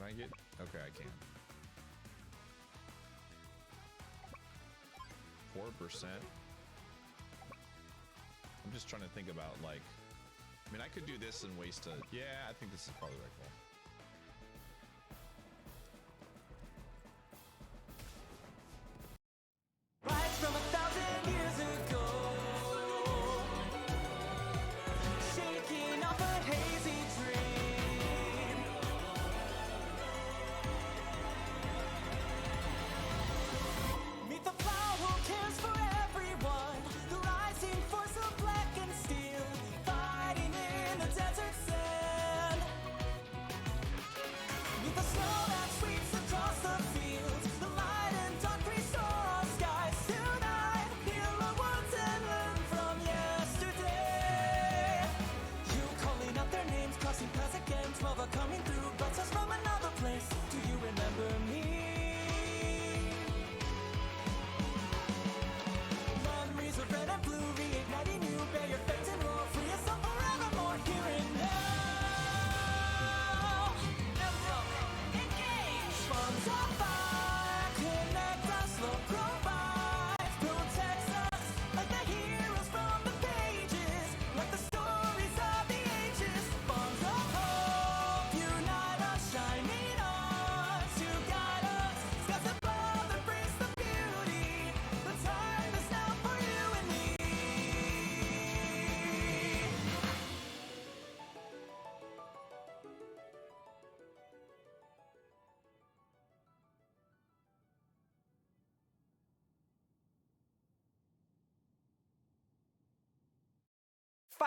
Can I get... Okay, I can. 4%. I'm just trying to think about, like... I mean, I could do this and waste a... Yeah, I think this is probably the right call.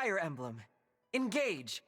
Fire Emblem. Engage!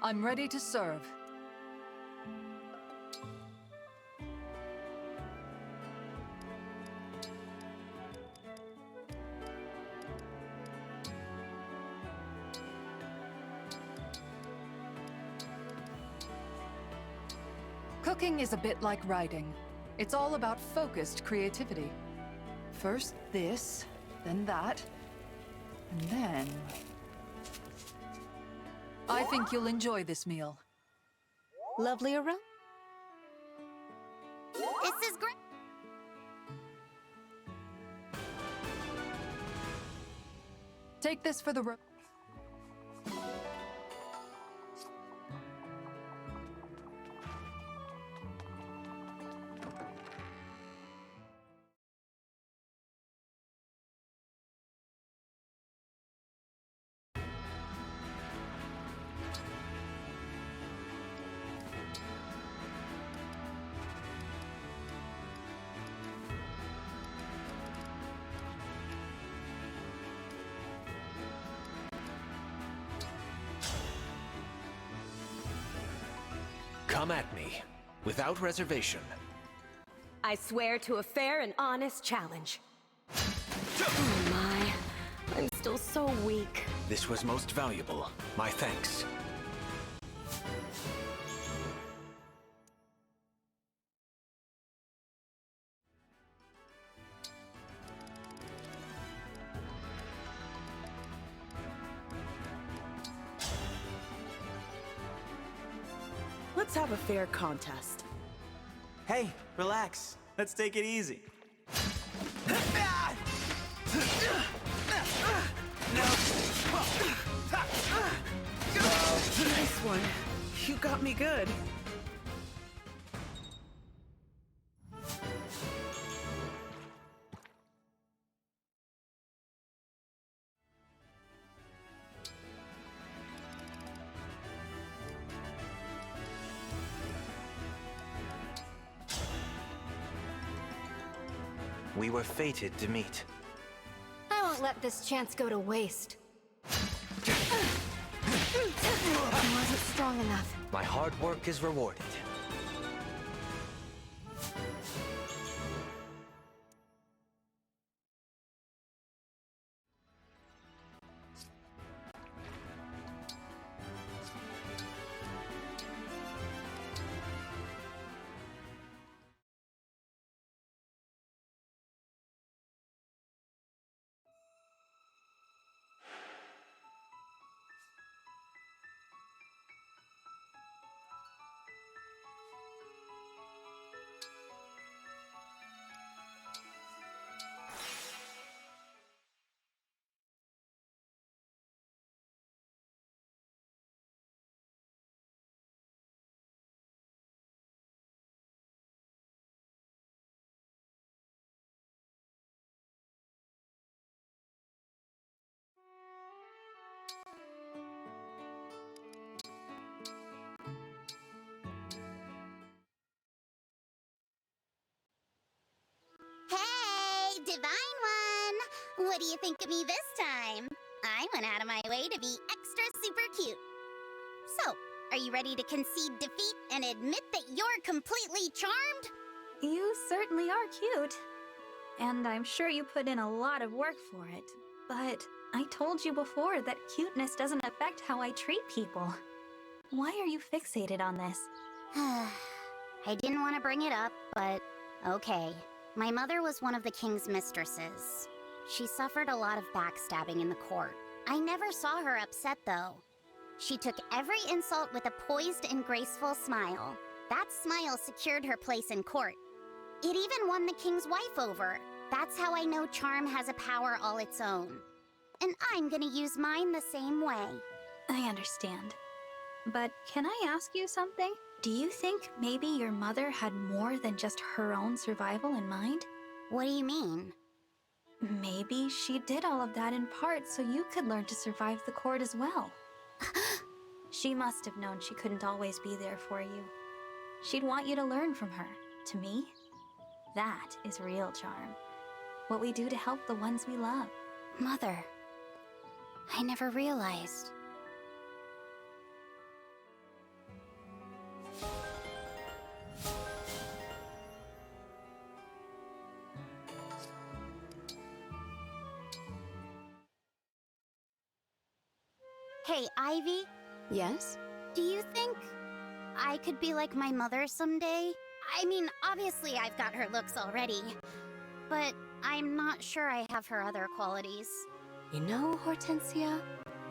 I'm ready to serve. Cooking is a bit like writing. It's all about focused creativity. First this, then that, and then... I think you'll enjoy this meal. Lovely aroma. This is great. Take this for the road. Come at me, without reservation. I swear to a fair and honest challenge. Oh my, I'm still so weak. This was most valuable. My thanks. Let's have a fair contest. Hey, relax. Let's take it easy. Nice one. You got me good. We were fated to meet. I won't let this chance go to waste. I wasn't strong enough. My hard work is rewarded. Hey, Divine One! What do you think of me this time? I went out of my way to be extra super cute. So, are you ready to concede defeat and admit that you're completely charmed? You certainly are cute. And I'm sure you put in a lot of work for it. But I told you before that cuteness doesn't affect how I treat people. Why are you fixated on this? I didn't want to bring it up, but okay. My mother was one of the king's mistresses. She suffered a lot of backstabbing in the court. I never saw her upset, though. She took every insult with a poised and graceful smile. That smile secured her place in court. It even won the king's wife over. That's how I know charm has a power all its own. And I'm gonna use mine the same way. I understand. But can I ask you something? Do you think maybe your mother had more than just her own survival in mind? What do you mean? Maybe she did all of that in part so you could learn to survive the court as well. She must have known she couldn't always be there for you. She'd want you to learn from her. To me, that is real charm. What we do to help the ones we love. Mother, I never realized. Hey, Ivy? Yes? Do you think I could be like my mother someday? I mean, obviously I've got her looks already, but I'm not sure I have her other qualities. You know, Hortensia,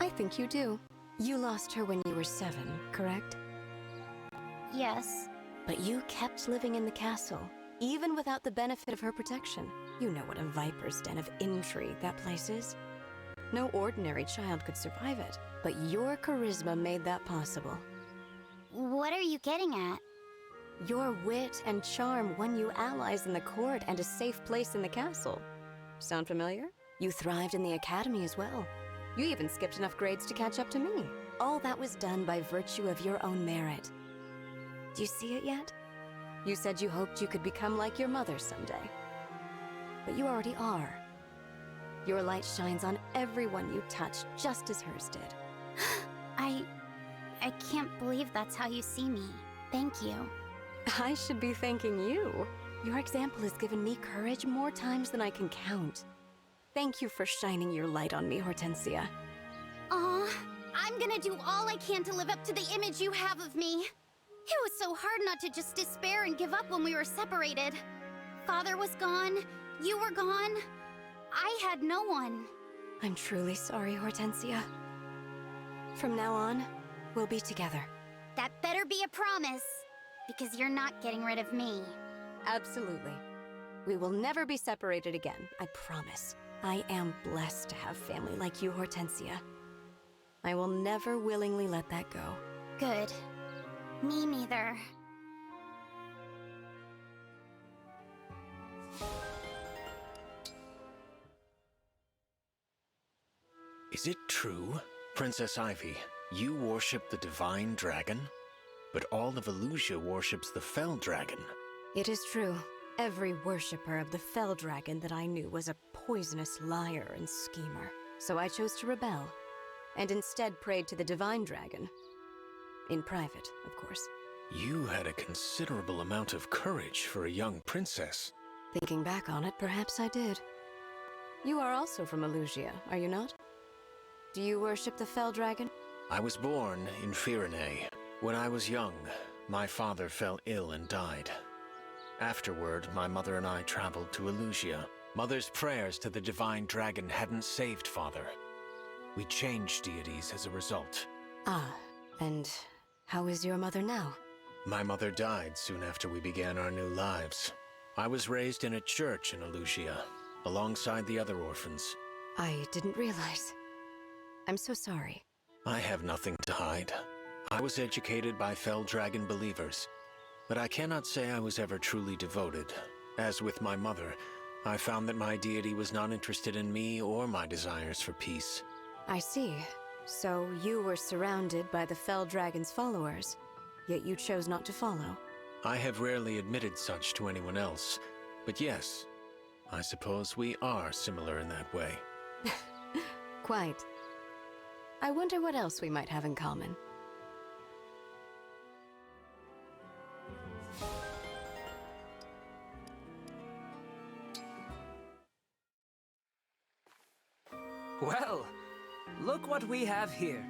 I think you do. You lost her when you were 7, correct? Yes. But you kept living in the castle, even without the benefit of her protection. You know what a viper's den of intrigue that place is. No ordinary child could survive it, but your charisma made that possible. What are you getting at? Your wit and charm won you allies in the court and a safe place in the castle. Sound familiar? You thrived in the academy as well. You even skipped enough grades to catch up to me. All that was done by virtue of your own merit. Do you see it yet? You said you hoped you could become like your mother someday. But you already are. Your light shines on everyone you touch, just as hers did. I can't believe that's how you see me. Thank you. I should be thanking you. Your example has given me courage more times than I can count. Thank you for shining your light on me, Hortensia. Aw, I'm gonna do all I can to live up to the image you have of me. It was so hard not to just despair and give up when we were separated. Father was gone, you were gone. I had no one. I'm truly sorry, Hortensia. From now on, we'll be together. That better be a promise, because you're not getting rid of me. Absolutely. We will never be separated again, I promise. I am blessed to have family like you, Hortensia. I will never willingly let that go. Good. Me neither. Is it true, Princess Ivy, you worship the divine dragon? But all of Elusia worships the fell dragon. It is true. Every worshipper of the fell dragon that I knew was a poisonous liar and schemer. So I chose to rebel, and instead prayed to the divine dragon. In private, of course. You had a considerable amount of courage for a young princess. Thinking back on it, perhaps I did. You are also from Elusia, are you not? Do you worship the fell dragon? I was born in Firene. When I was young, my father fell ill and died. Afterward, my mother and I traveled to Elusia. Mother's prayers to the divine dragon hadn't saved father. We changed deities as a result. Ah, and how is your mother now? My mother died soon after we began our new lives. I was raised in a church in Elusia, alongside the other orphans. I didn't realize. I'm so sorry. I have nothing to hide. I was educated by fell dragon believers, but I cannot say I was ever truly devoted. As with my mother, I found that my deity was not interested in me or my desires for peace. I see. So you were surrounded by the fell dragon's followers, yet you chose not to follow. I have rarely admitted such to anyone else, but yes, I suppose we are similar in that way. Quite. I wonder what else we might have in common. Well, look what we have here.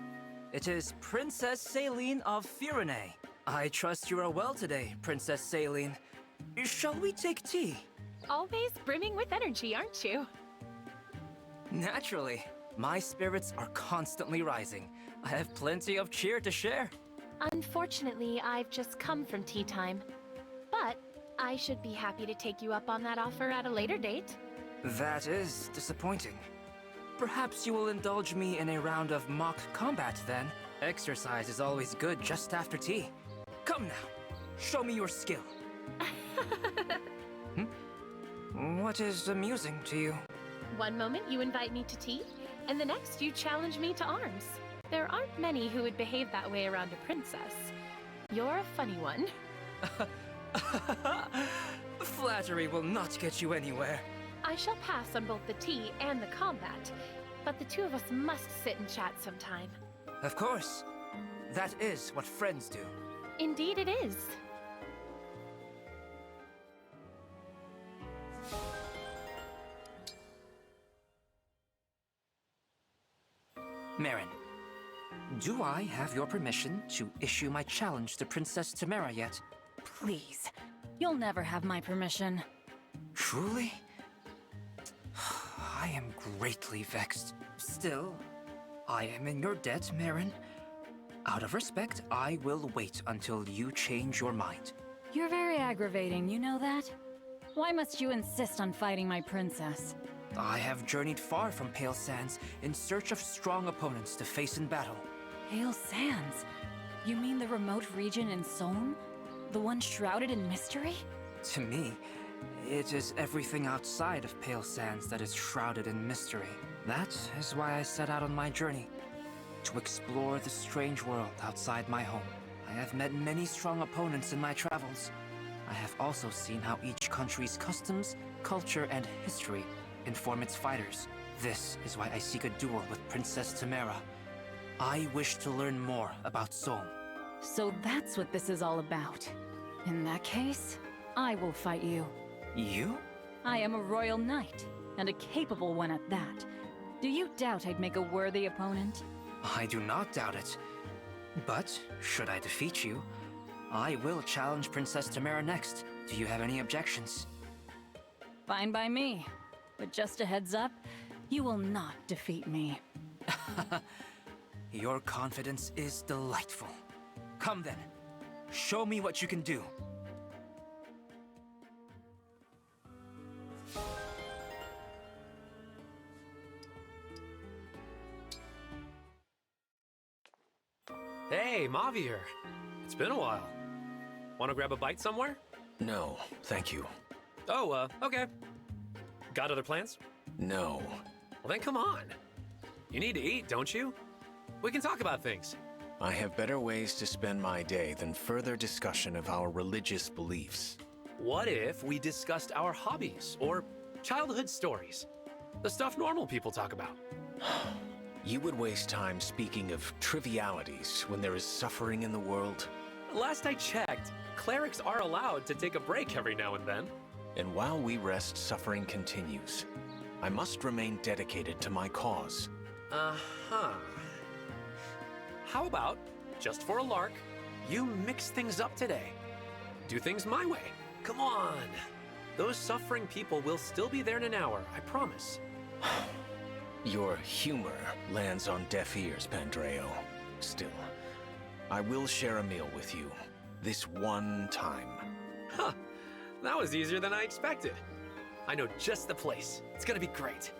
It is Princess Saline of Firene. I trust you are well today, Princess Saline. Shall we take tea? Always brimming with energy, aren't you? Naturally. My spirits are constantly rising. I have plenty of cheer to share. Unfortunately, I've just come from tea time. But I should be happy to take you up on that offer at a later date. That is disappointing. Perhaps you will indulge me in a round of mock combat then. Exercise is always good just after tea. Come now, show me your skill. What is amusing to you? One moment you invite me to tea, and the next you challenge me to arms. There aren't many who would behave that way around a princess. You're a funny one. Flattery will not get you anywhere. I shall pass on both the tea and the combat, but the two of us must sit and chat sometime. Of course. That is what friends do. Indeed it is. Marin, do I have your permission to issue my challenge to Princess Tamara yet? Please. You'll never have my permission. Truly? I am greatly vexed. Still, I am in your debt, Marin. Out of respect, I will wait until you change your mind. You're very aggravating, you know that? Why must you insist on fighting my princess? I have journeyed far from Pale Sands in search of strong opponents to face in battle. Pale Sands? You mean the remote region in Solm? The one shrouded in mystery? To me, it is everything outside of Pale Sands that is shrouded in mystery. That is why I set out on my journey, to explore the strange world outside my home. I have met many strong opponents in my travels. I have also seen how each country's customs, culture, and history inform its fighters. This is why I seek a duel with Princess Tamara. I wish to learn more about Solm. So that's what this is all about. In that case, I will fight you. You? I am a royal knight, and a capable one at that. Do you doubt I'd make a worthy opponent? I do not doubt it. But, should I defeat you, I will challenge Princess Tamara next. Do you have any objections? Fine by me. But just a heads up, you will not defeat me. Your confidence is delightful. Come then, show me what you can do. Hey, Mavier. It's been a while. Want to grab a bite somewhere? No, thank you. Oh, okay. Got other plans? No. Well, then come on. You need to eat, don't you? We can talk about things. I have better ways to spend my day than further discussion of our religious beliefs. What if we discussed our hobbies or childhood stories? The stuff normal people talk about. You would waste time speaking of trivialities when there is suffering in the world. Last I checked, clerics are allowed to take a break every now and then. And while we rest, suffering continues. I must remain dedicated to my cause. Uh-huh. How about, just for a lark, you mix things up today? Do things my way. Come on. Those suffering people will still be there in an hour, I promise. Your humor lands on deaf ears, Pandreo. Still, I will share a meal with you. This one time. Huh. That was easier than I expected. I know just the place. It's gonna be great.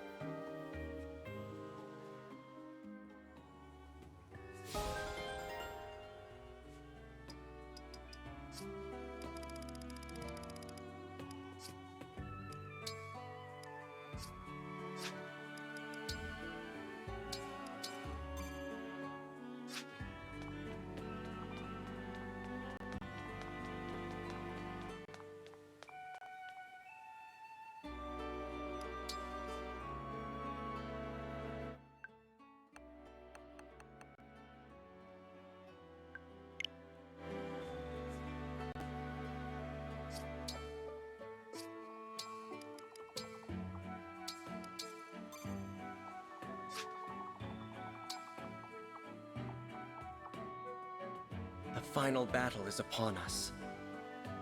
The final battle is upon us.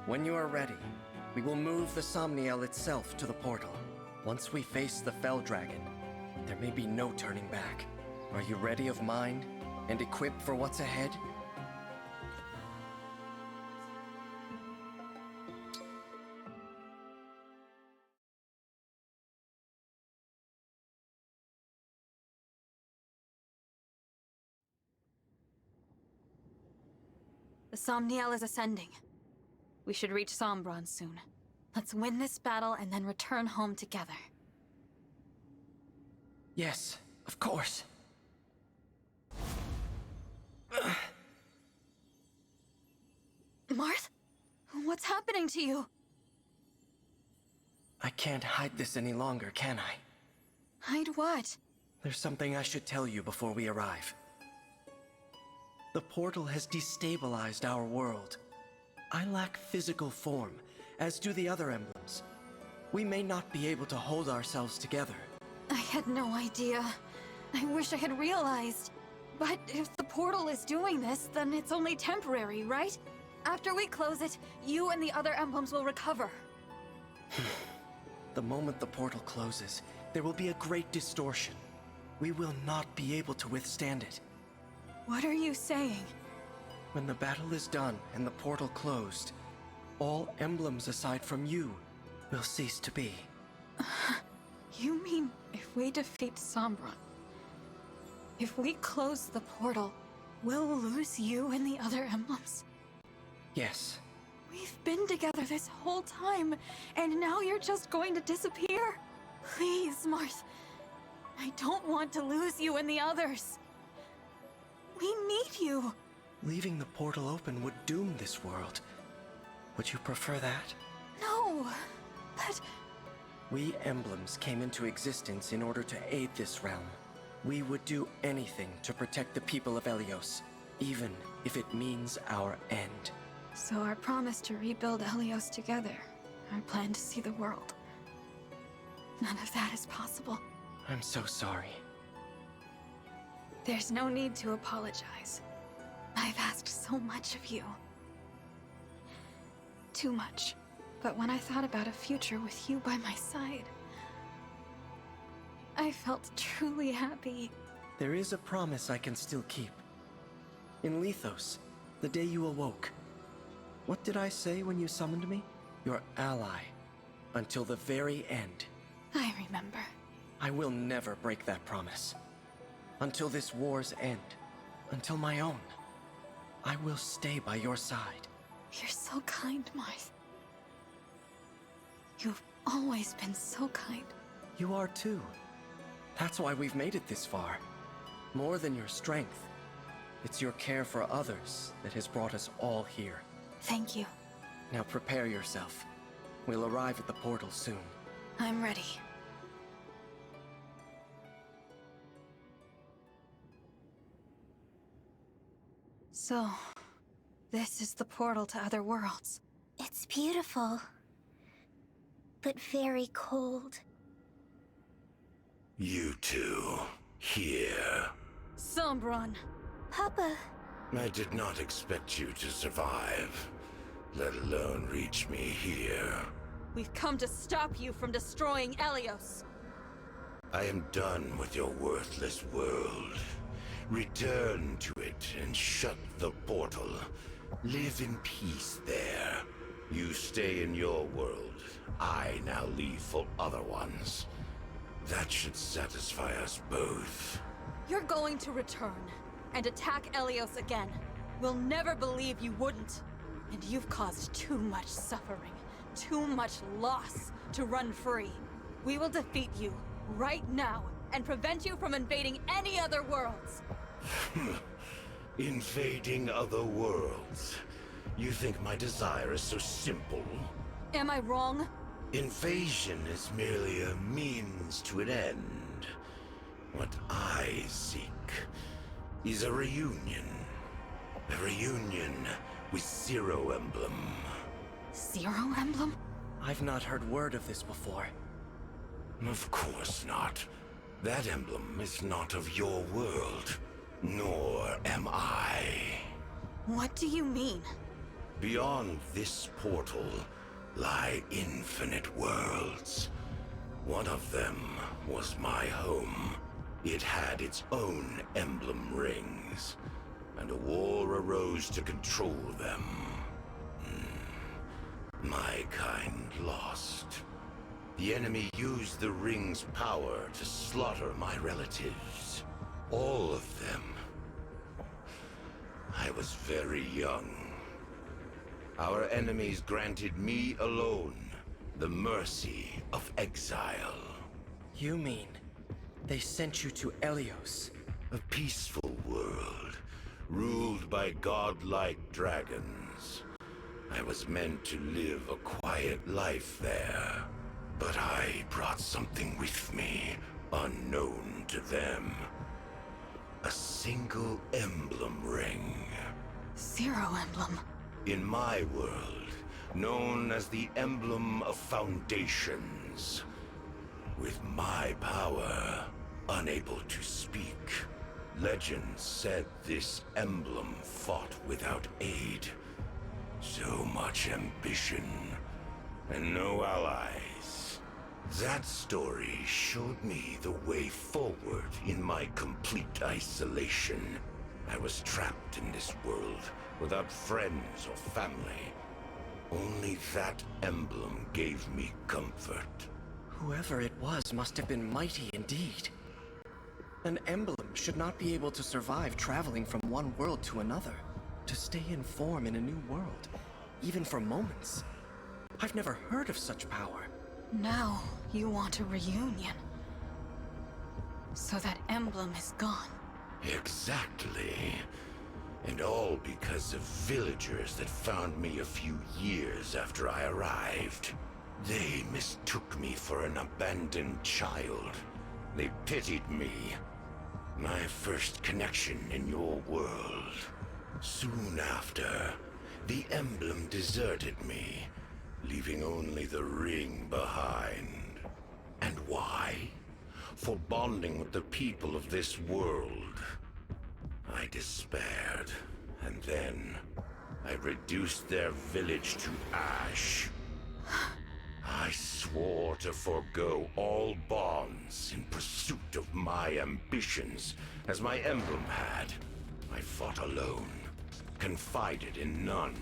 When you are ready, we will move the Somniel itself to the portal. Once we face the Fell Dragon, there may be no turning back. Are you ready of mind and equipped for what's ahead? The Somniel is ascending. We should reach Sombron soon. Let's win this battle and then return home together. Yes, of course. Marth? What's happening to you? I can't hide this any longer, can I? Hide what? There's something I should tell you before we arrive. The portal has destabilized our world. I lack physical form, as do the other emblems. We may not be able to hold ourselves together. I had no idea. I wish I had realized. But if the portal is doing this, then it's only temporary, right? After we close it, you and the other emblems will recover. The moment the portal closes, there will be a great distortion. We will not be able to withstand it. What are you saying? When the battle is done and the portal closed, all emblems aside from you will cease to be. You mean if we defeat Sombron, if we close the portal, we'll lose you and the other emblems? Yes. We've been together this whole time, and now you're just going to disappear? Please, Marth. I don't want to lose you and the others. We need you. Leaving the portal open would doom this world. Would you prefer that? No, but... We emblems came into existence in order to aid this realm. We would do anything to protect the people of Elyos, even if it means our end. So our promise to rebuild Elyos together, our plan to see the world, none of that is possible. I'm so sorry. There's no need to apologize. I've asked so much of you. Too much. But when I thought about a future with you by my side, I felt truly happy. There is a promise I can still keep. In Lethos, the day you awoke, what did I say when you summoned me? Your ally, until the very end. I remember. I will never break that promise. Until this war's end. Until my own. I will stay by your side. You're so kind, Marth. You've always been so kind. You are too. That's why we've made it this far. More than your strength. It's your care for others that has brought us all here. Thank you. Now prepare yourself. We'll arrive at the portal soon. I'm ready. So, this is the portal to other worlds. It's beautiful, but very cold. You two, here. Sombron. Papa. I did not expect you to survive, let alone reach me here. We've come to stop you from destroying Elyos. I am done with your worthless world. Return to it and shut the portal. Live in peace there. You stay in your world. I now leave for other ones. That should satisfy us both. You're going to return and attack Elyos again. We'll never believe you wouldn't. And you've caused too much suffering, too much loss to run free. We will defeat you right now and prevent you from invading any other worlds. Invading other worlds? You think my desire is so simple? Am I wrong? Invasion is merely a means to an end. What I seek is a reunion. A reunion with Zero Emblem. Zero Emblem? I've not heard word of this before. Of course not. That emblem is not of your world. Nor am I. What do you mean? Beyond this portal lie infinite worlds. One of them was my home. It had its own emblem rings, and a war arose to control them. My kind lost. The enemy used the ring's power to slaughter my relatives. All of them. I was very young. Our enemies granted me alone the mercy of exile. You mean they sent you to Elyos? A peaceful world, ruled by godlike dragons. I was meant to live a quiet life there, but I brought something with me, unknown to them. A single emblem ring. Zero Emblem. In my world, known as the Emblem of Foundations. With my power, unable to speak, legends said this emblem fought without aid. So much ambition, and no allies. That story showed me the way forward in my complete isolation. I was trapped in this world, without friends or family. Only that emblem gave me comfort. Whoever it was must have been mighty indeed. An emblem should not be able to survive traveling from one world to another, to stay in form in a new world, even for moments. I've never heard of such power. Now, you want a reunion. So that emblem is gone. Exactly. And all because of villagers that found me a few years after I arrived. They mistook me for an abandoned child. They pitied me. My first connection in your world. Soon after, the emblem deserted me, leaving only the ring behind. And why? For bonding with the people of this world. I despaired, and then I reduced their village to ash. I swore to forego all bonds in pursuit of my ambitions, as my emblem had. I fought alone, confided in none,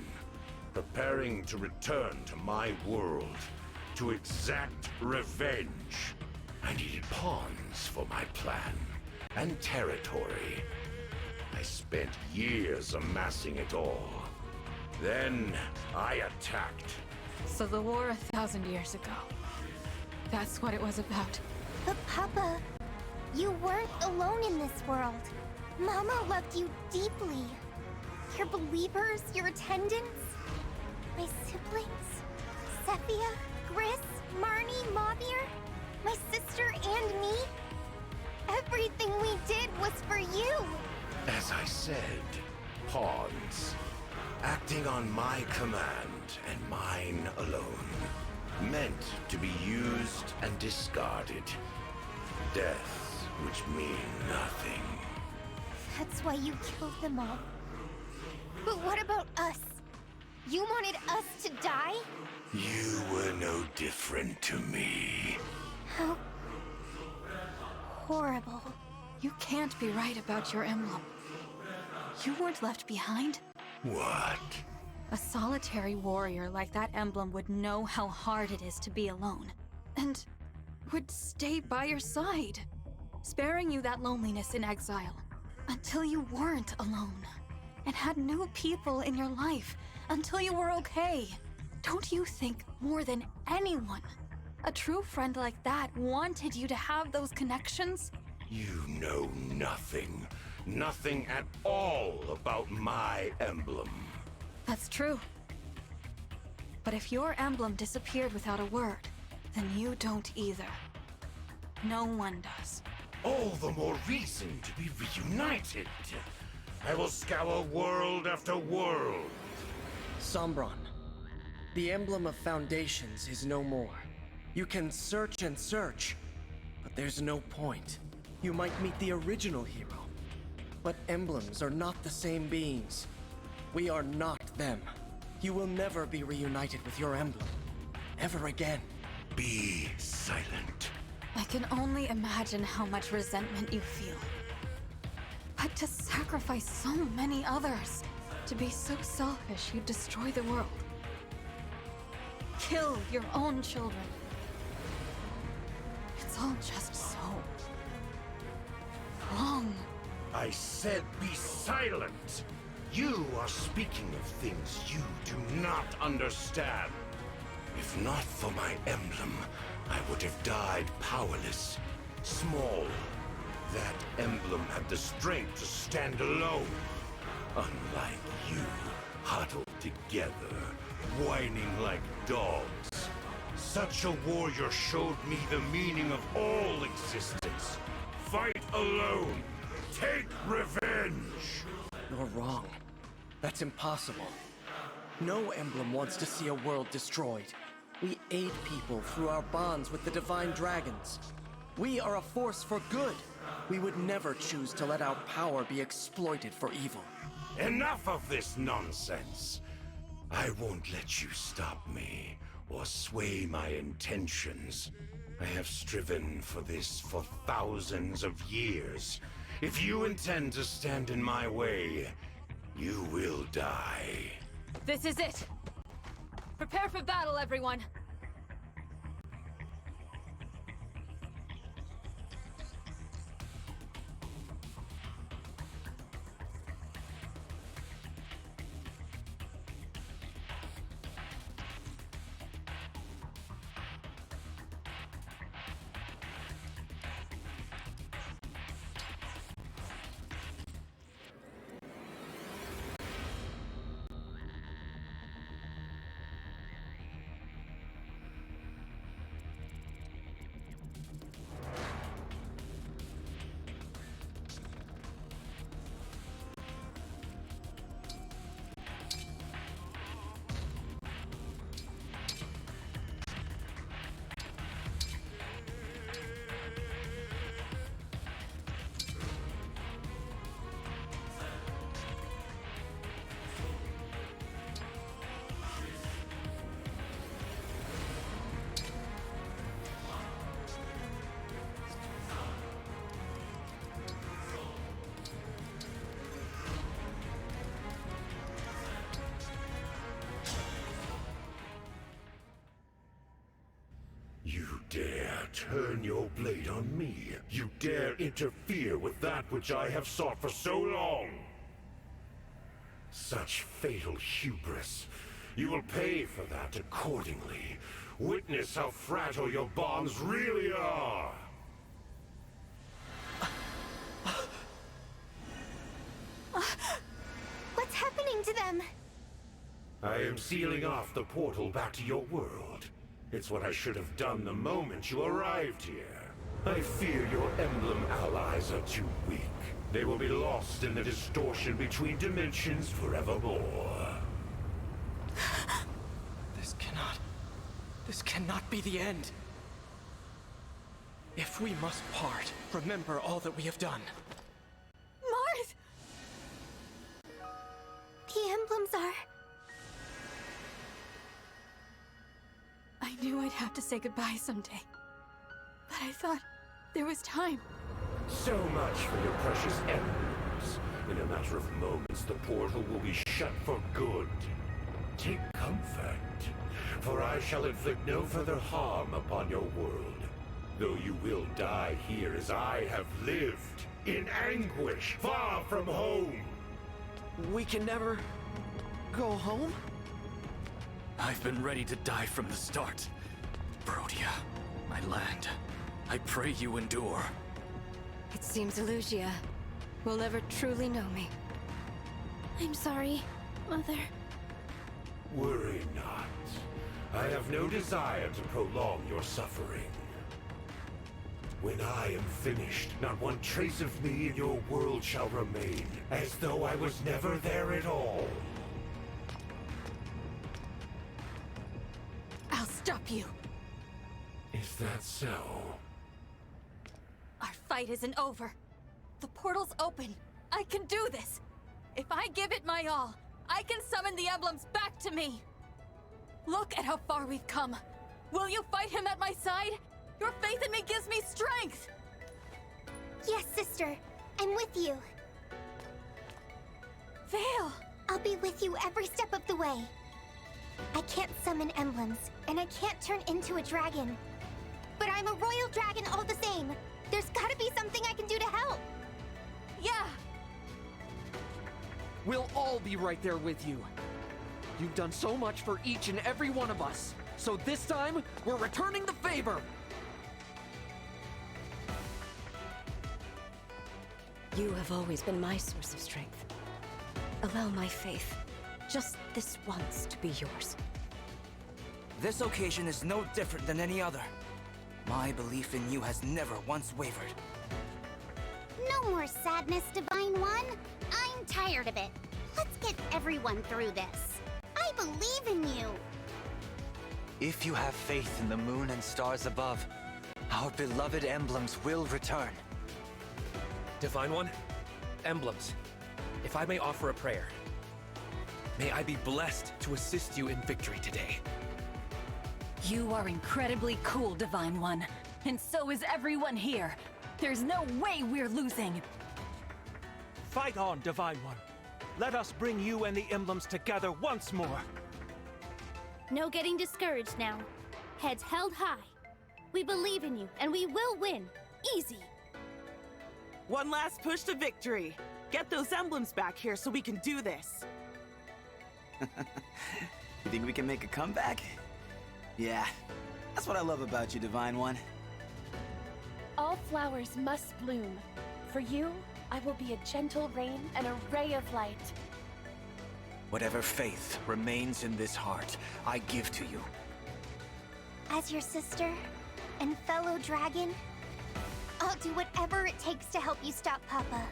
preparing to return to my world, to exact revenge. I needed pawns for my plan, and territory. I spent years amassing it all. Then I attacked. So the war 1,000 years ago. That's what it was about. But Papa, you weren't alone in this world. Mama loved you deeply. Your believers, your attendants, my siblings, Sephia, Gris, Marnie, Mavir, my sister and me. Everything we did was for you. As I said, pawns. Acting on my command and mine alone. Meant to be used and discarded. Deaths which mean nothing. That's why you killed them all. But what about us? You wanted us to die? You were no different to me. How horrible. You can't be right about your emblem. You weren't left behind. What? A solitary warrior like that emblem would know how hard it is to be alone. And would stay by your side, sparing you that loneliness in exile. Until you weren't alone. And had new people in your life. Until you were okay. Don't you think more than anyone, a true friend like that wanted you to have those connections? You know nothing. Nothing at all about my emblem. That's true. But if your emblem disappeared without a word, then you don't either. No one does. All the more reason to be reunited. I will scour world after world. Sombron, the emblem of foundations is no more. You can search and search, but there's no point. You might meet the original hero. But emblems are not the same beings. We are not them. You will never be reunited with your emblem. Ever again. Be silent. I can only imagine how much resentment you feel. But to sacrifice so many others, to be so selfish you'd destroy the world. Kill your own children. It's all just so wrong. I said be silent. You are speaking of things you do not understand. If not for my emblem, I would have died powerless, small. That emblem had the strength to stand alone. Unlike you, huddled together, whining like dogs. Such a warrior showed me the meaning of all existence. Fight alone. Take revenge. You're wrong. That's impossible. No emblem wants to see a world destroyed. We aid people through our bonds with the divine dragons. We are a force for good. We would never choose to let our power be exploited for evil. Enough of this nonsense. I won't let you stop me or sway my intentions. I have striven for this for thousands of years. If you intend to stand in my way, you will die. This is it! Prepare for battle, everyone! turn your blade on me. You dare interfere with that which I have sought for so long. Such fatal hubris. You will pay for that accordingly. Witness how fragile your bonds really are. What's happening to them? I am sealing off the portal back to your world. It's what I should have done the moment you arrived here. I fear your emblem allies are too weak. They will be lost in the distortion between dimensions forevermore. This cannot be the end. If we must part, remember all that we have done. Mars! The emblems are... I knew I'd have to say goodbye someday. But I thought there was time. So much for your precious emblems. In a matter of moments, the portal will be shut for good. Take comfort, for I shall inflict no further harm upon your world. Though you will die here as I have lived, in anguish, far from home. We can never go home? I've been ready to die from the start. Brodia, my land, I pray you endure. It seems Elusia will never truly know me. I'm sorry, Mother. Worry not. I have no desire to prolong your suffering. When I am finished, not one trace of me in your world shall remain, as though I was never there at all. I'll stop you. Is that so? Our fight isn't over. The portal's open. I can do this. If I give it my all, I can summon the emblems back to me. Look at how far we've come. Will you fight him at my side? Your faith in me gives me strength! Yes, sister. I'm with you. Veyle! I'll be with you every step of the way. I can't summon emblems, and I can't turn into a dragon. But I'm a royal dragon all the same. There's gotta be something I can do to help. Yeah! We'll all be right there with you. You've done so much for each and every one of us. So this time, we're returning the favor! You have always been my source of strength. Allow my faith, just this once, to be yours. This occasion is no different than any other. My belief in you has never once wavered. No more sadness, Divine One. I'm tired of it. Let's get everyone through this. I believe in you. If you have faith in the moon and stars above, our beloved emblems will return. Divine One, emblems, if I may offer a prayer, may I be blessed to assist you in victory today. You are incredibly cool, Divine One. And so is everyone here. There's no way we're losing. Fight on, Divine One. Let us bring you and the emblems together once more. No getting discouraged now. Heads held high. We believe in you, and we will win. Easy. One last push to victory. Get those emblems back here so we can do this. You think we can make a comeback? Yeah, that's what I love about you, Divine One. All flowers must bloom. For you, I will be a gentle rain and a ray of light. Whatever faith remains in this heart, I give to you. As your sister and fellow dragon, I'll do whatever it takes to help you stop Papa.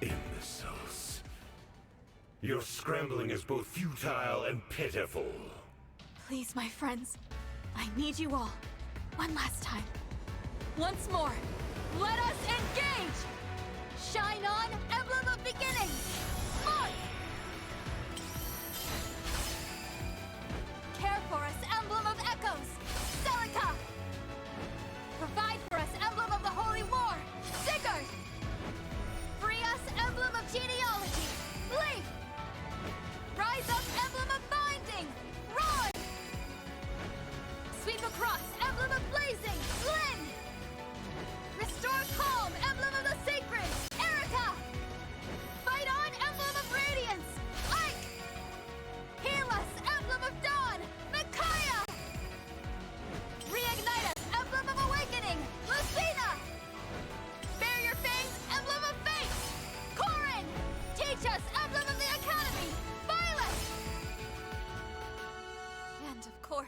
Imbeciles. Your scrambling is both futile and pitiful. Please, my friends. I need you all. One last time. Once more. Let us engage! Shine on, Emblem of Beginning! March! Care for us, Emblem of Echoes! Celica! Provide for us, Emblem of the Holy War! Sigurd! Free us, Emblem of Genealogy! Leaf! Rise up, Emblem of Binding! Roy!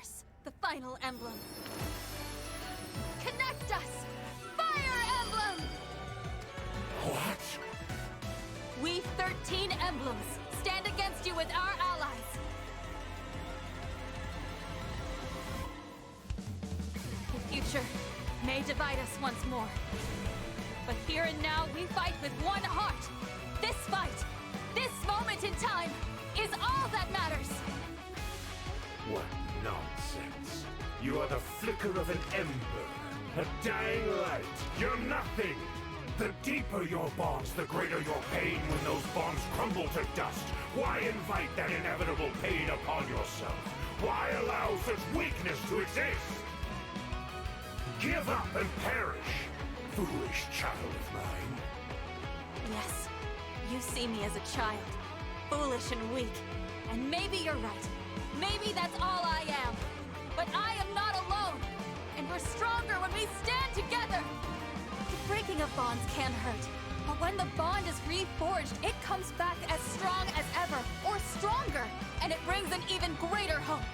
yours, the final emblem. Connect us! Fire Emblem! What? We 13 emblems stand against you with our allies. The future may divide us once more. But here and now, we fight with one heart. This fight, this moment in time, is all that matters. What nonsense. You are the flicker of an ember, a dying light. You're nothing. The deeper your bonds, the greater your pain when those bonds crumble to dust. Why invite that inevitable pain upon yourself? Why allow such weakness to exist? Give up and perish, foolish child of mine. Yes, you see me as a child, foolish and weak. And maybe you're right. Maybe that's all I am. But I am not alone. And we're stronger when we stand together. The breaking of bonds can hurt. But when the bond is reforged, it comes back as strong as ever, or stronger. And it brings an even greater hope.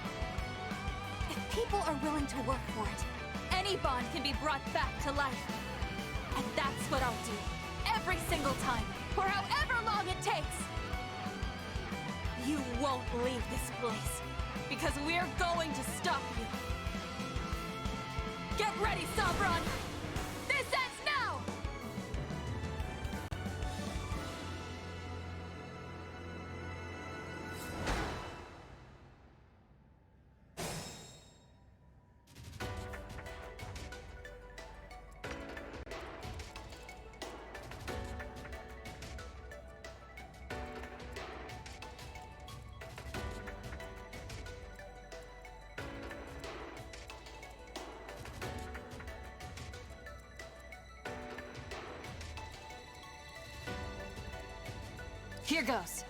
If people are willing to work for it, any bond can be brought back to life. And that's what I'll do. Every single time, for however long it takes. You won't leave this place, because we're going to stop you. Get ready, Sabran! This ends now! Here goes.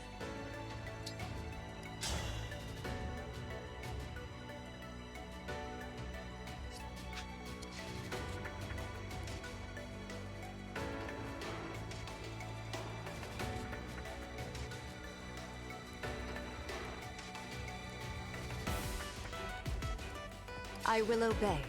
I will obey.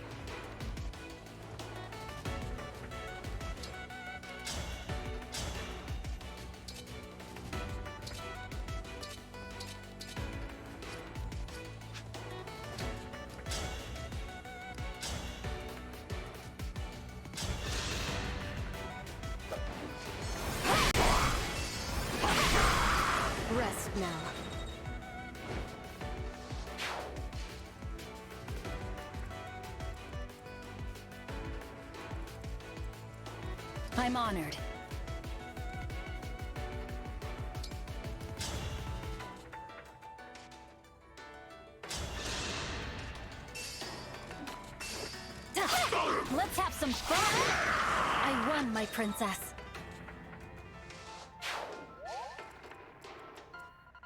Rest now. I'm honored. Let's have some fun! I won, my princess.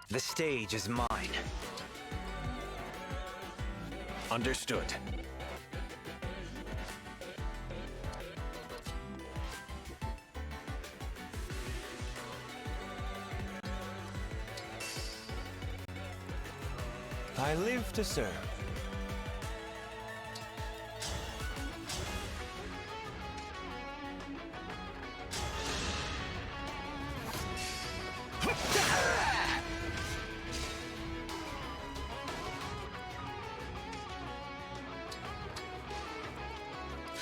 The stage is mine. Understood. I live to serve.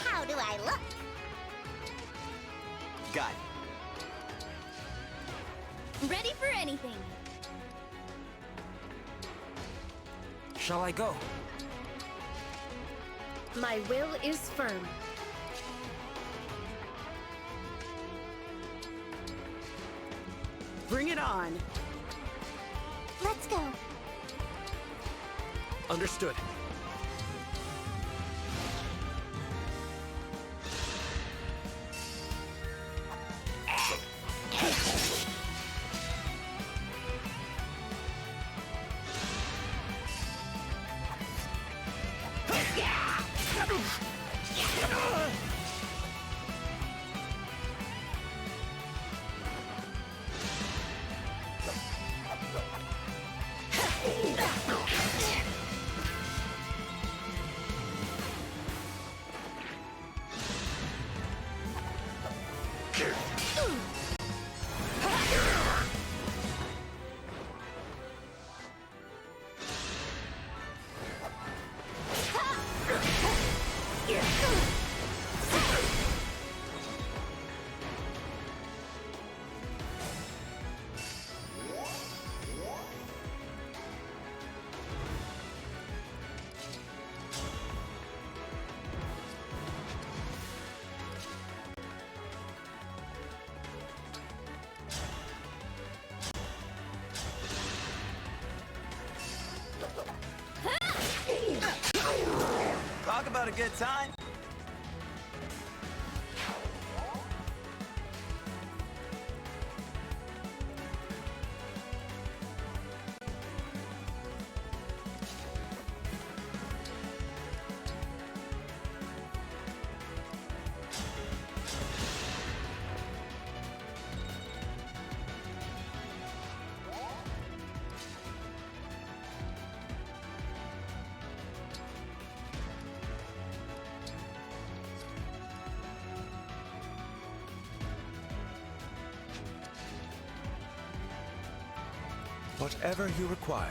How do I look? Got it. Ready for anything. Shall I go? My will is firm. Bring it on. Let's go. Understood. Talk about a good time. Whatever you require.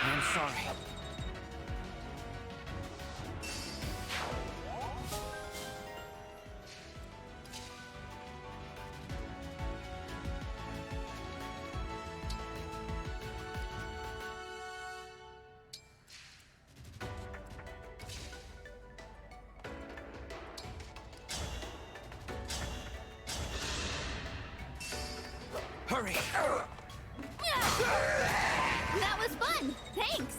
I'm sorry. Hurry! That was fun! Thanks!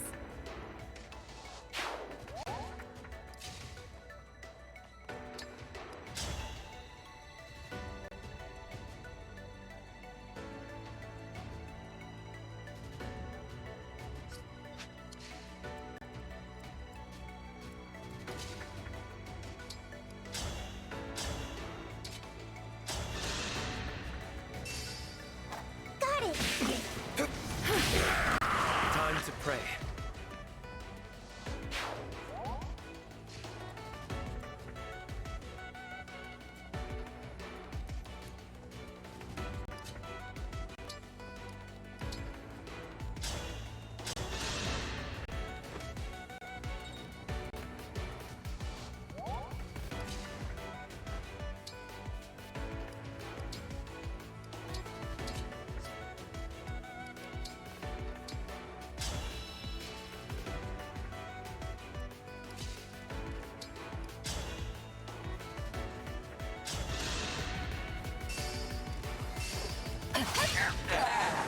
Time to pray.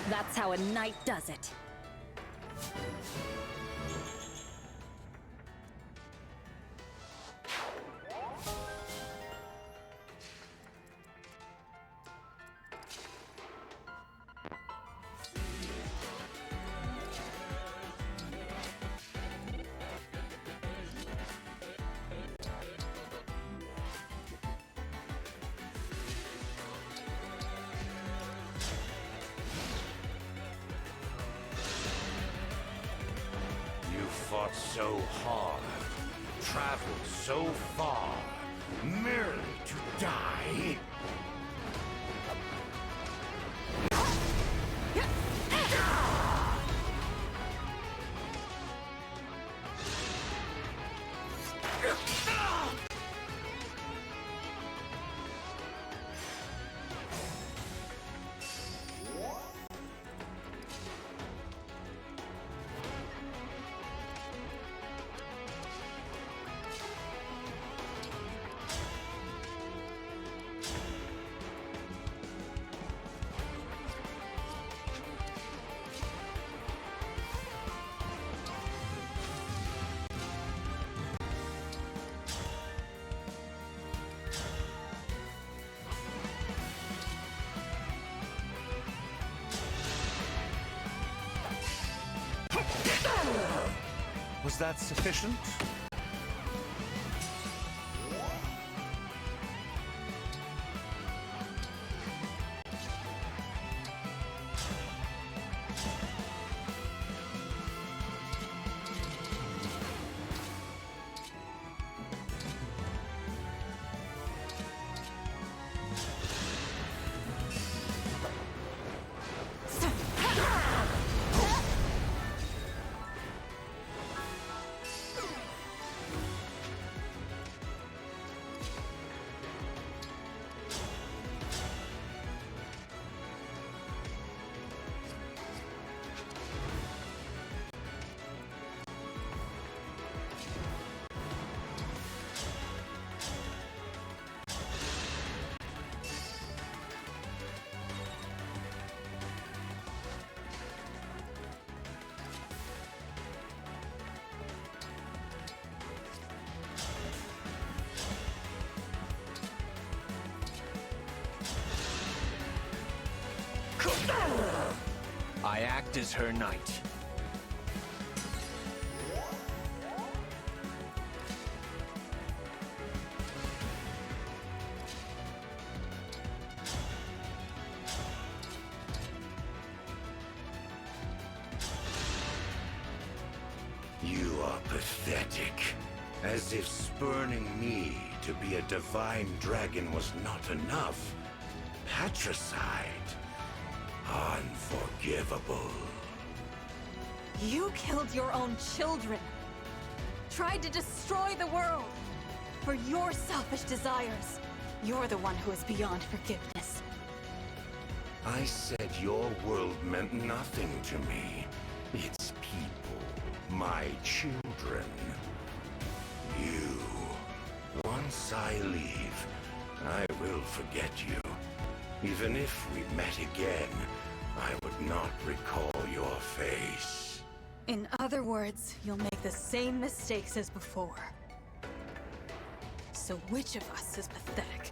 That's how a knight does it. Fought so hard, traveled so far, merely to die? Was that sufficient? I act as her knight. You are pathetic. As if spurning me to be a divine dragon was not enough. Patricide. Unforgivable. You killed your own children. Tried to destroy the world. For your selfish desires. You're the one who is beyond forgiveness. I said your world meant nothing to me. Its people, my children. You. Once I leave, I will forget you. Even if we met again, I would not recall your face. In other words, you'll make the same mistakes as before. So which of us is pathetic?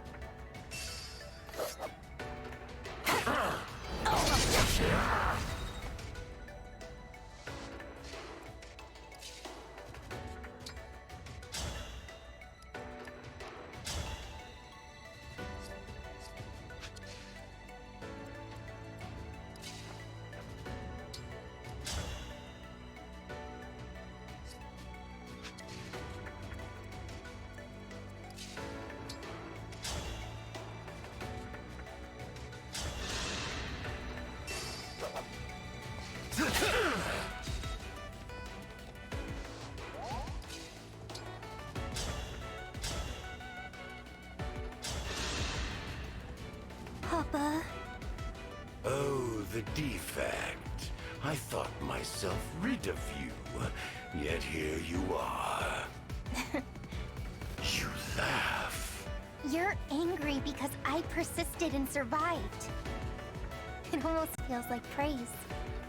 Papa. Oh, the defect. I thought myself rid of you, yet here you are. You laugh. You're angry because I persisted and survived. It almost feels like praise.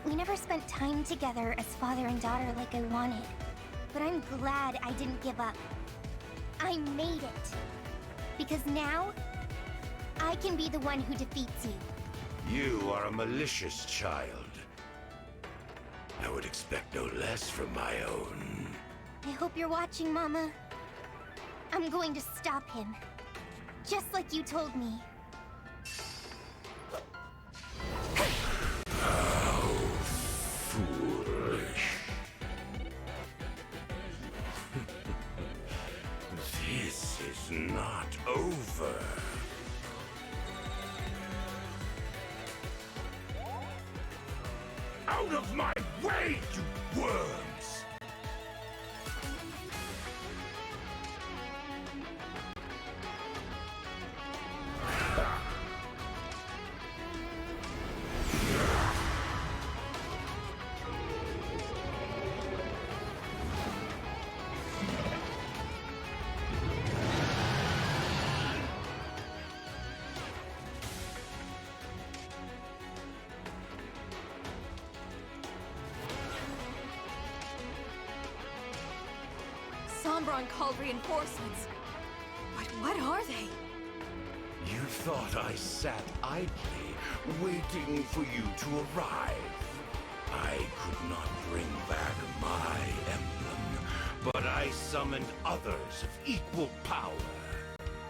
We never spent time together as father and daughter like I wanted. But I'm glad I didn't give up. I made it. Because now, I can be the one who defeats you. You are a malicious child. I would expect no less from my own. I hope you're watching, Mama. I'm going to stop him. Just like you told me. How foolish. This is not over. Out of my way, you worms! Sombron called reinforcements. But what are they? You thought I sat idly, waiting for you to arrive. I could not bring back my emblem, but I summoned others of equal power.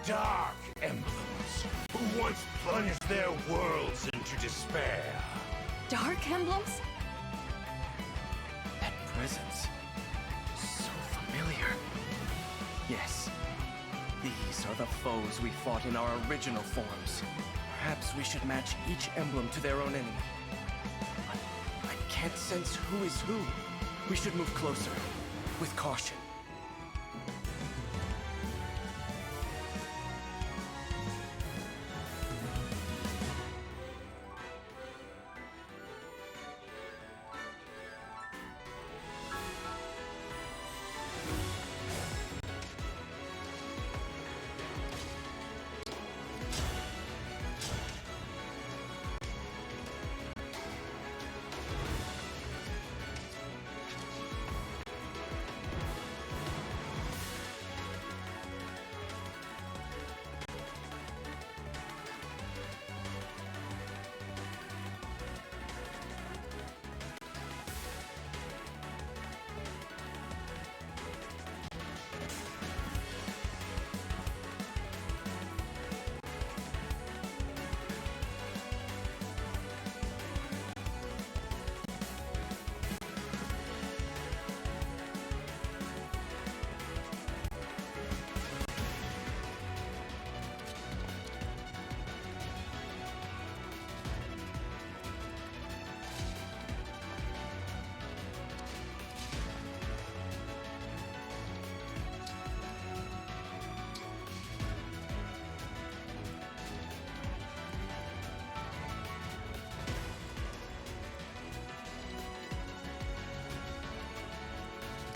Dark emblems, who once plunged their worlds into despair. Dark emblems? That presence. So familiar. Yes. These are the foes we fought in our original forms. Perhaps we should match each emblem to their own enemy. But I can't sense who is who. We should move closer, with caution.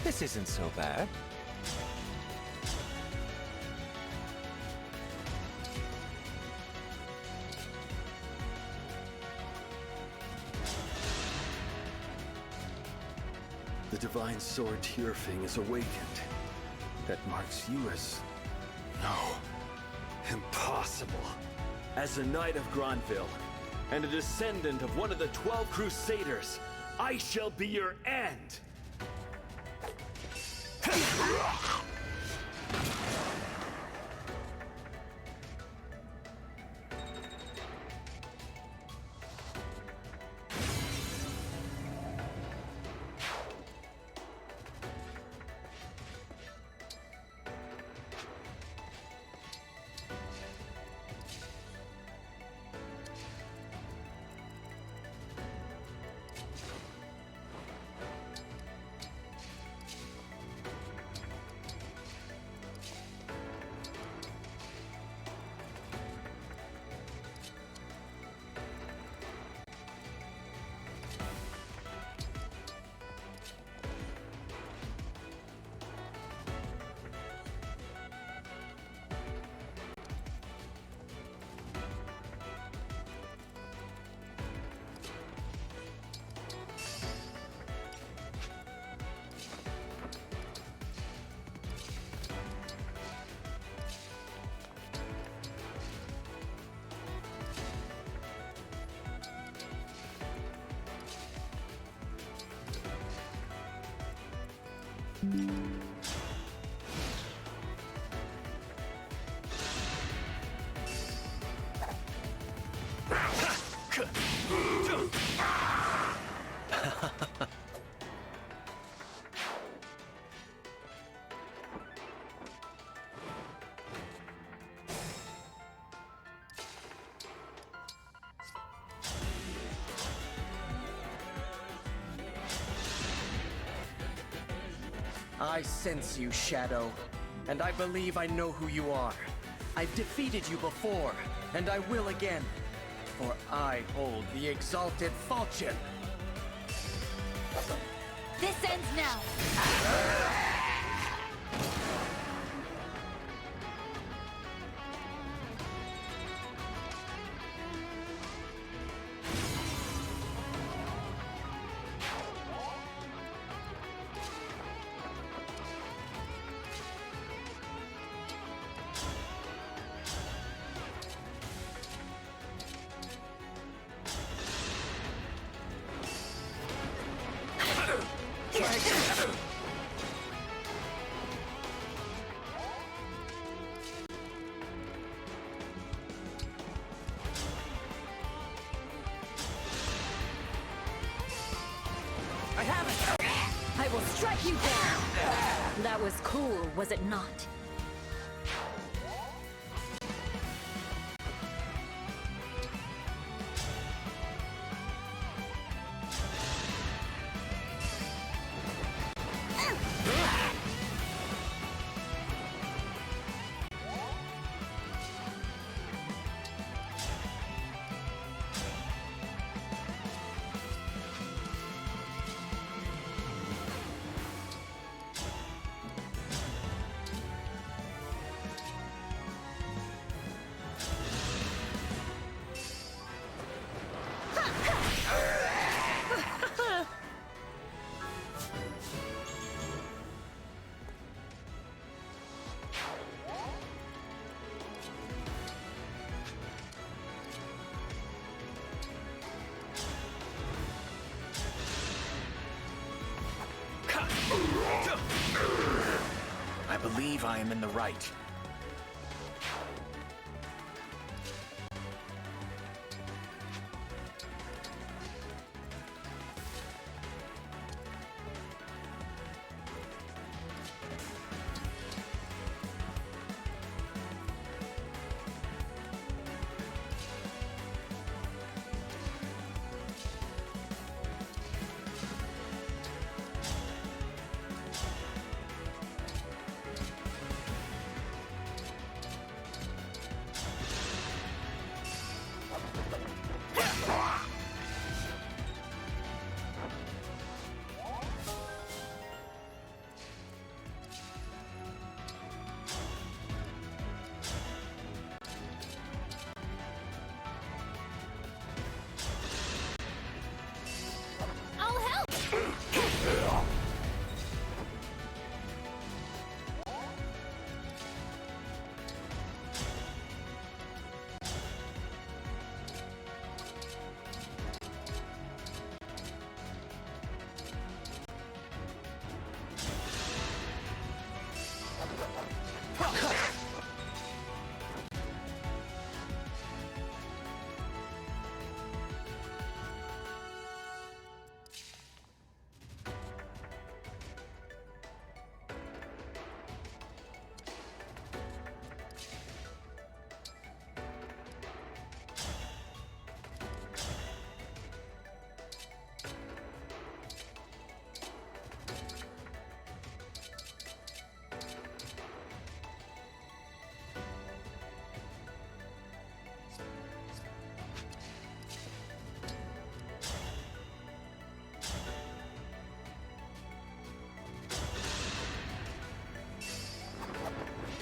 This isn't so bad. The divine sword Tearfing is awakened. That marks you as... No. Impossible. As a knight of Granville, and a descendant of one of the 12 Crusaders, I shall be your end! I sense you, Shadow, and I believe I know who you are. I've defeated you before, and I will again, for I hold the exalted falchion. This ends now. I have it! I will strike you down! That was cool, was it not? I believe I am in the right.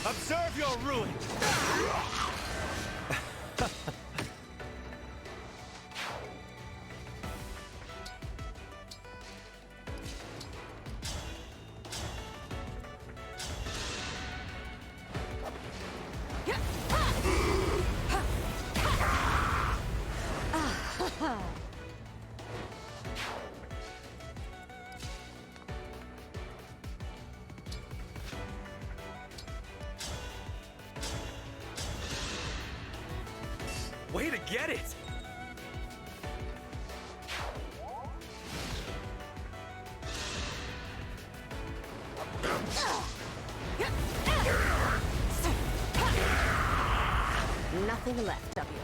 Observe your ruin! Way to get it! Nothing left, W.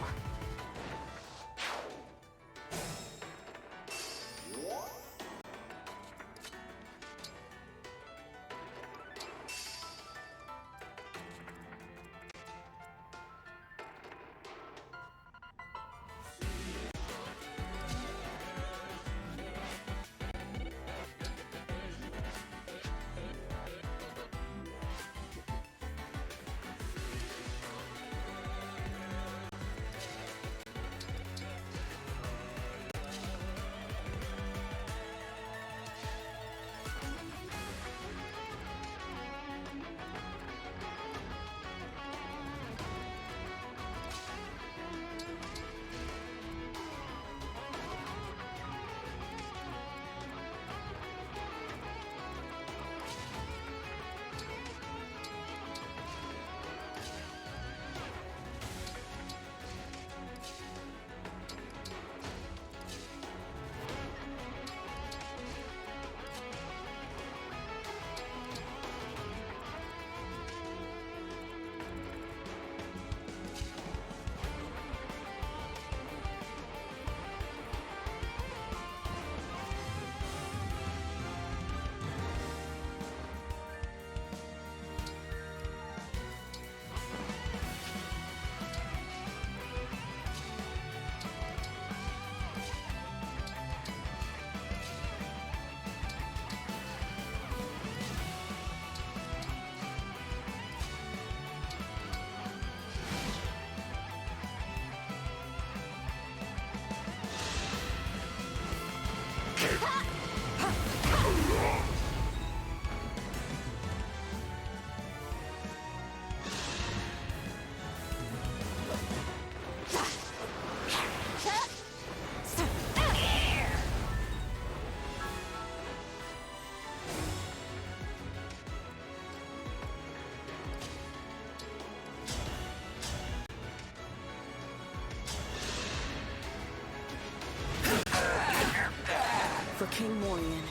For King Morian.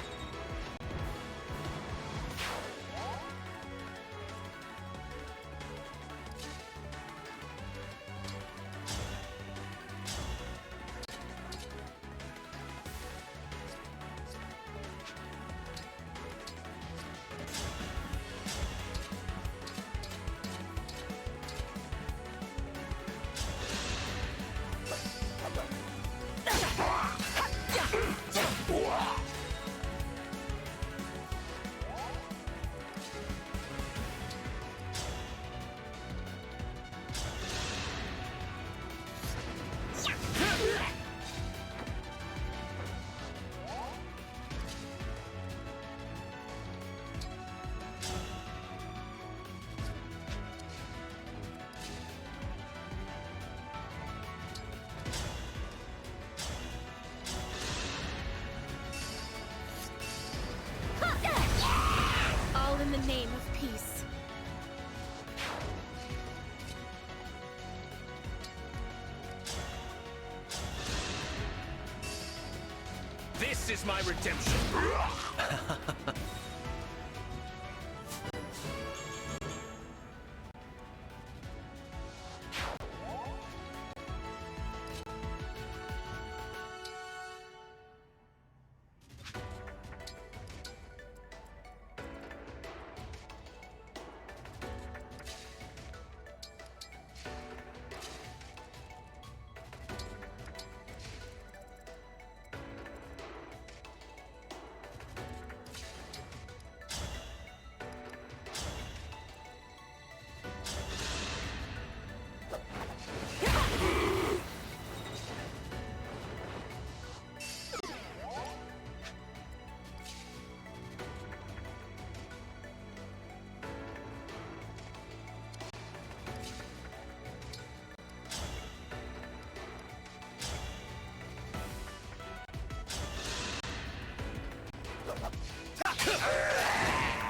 All in the name of peace. This is my redemption.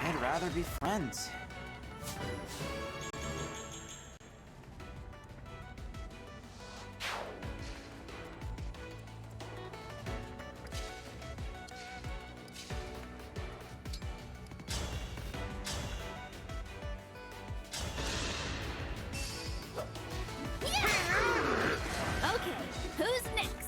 I'd rather be friends. Okay, who's next?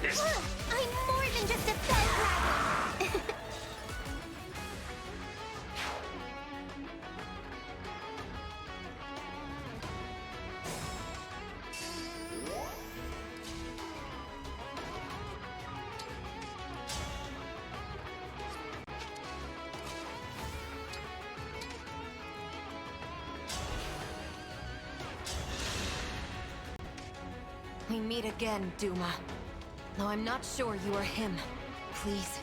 I'm more than just a fell dragon! We meet again, Duma. Though I'm not sure you are him. Please,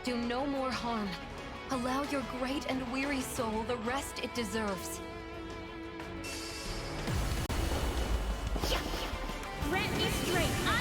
do no more harm. Allow your great and weary soul the rest it deserves. Grant me strength.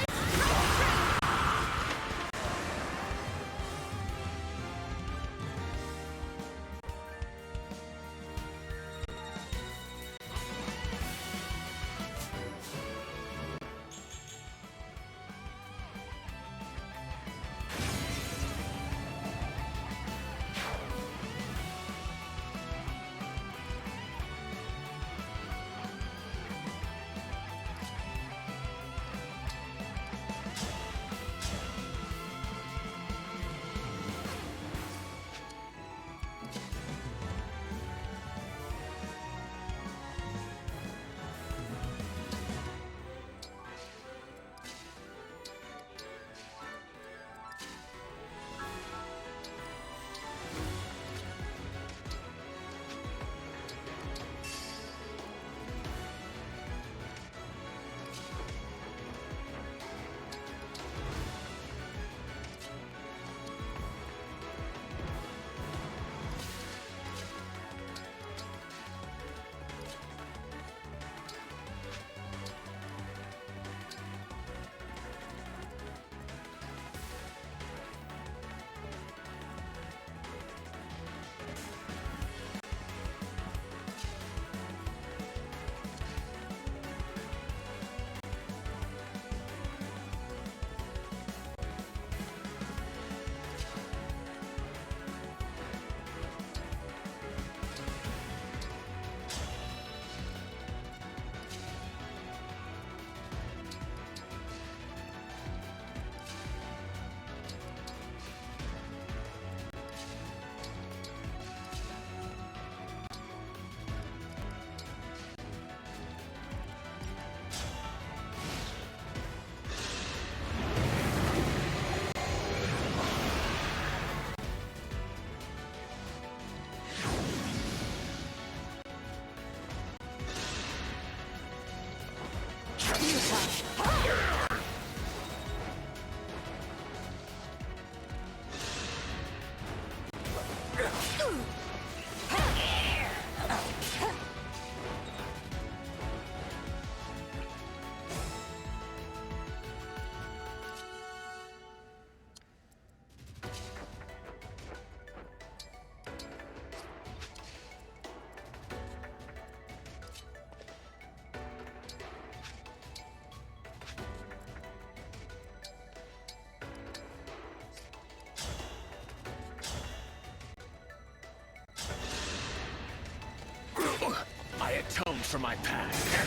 I atoned for my past.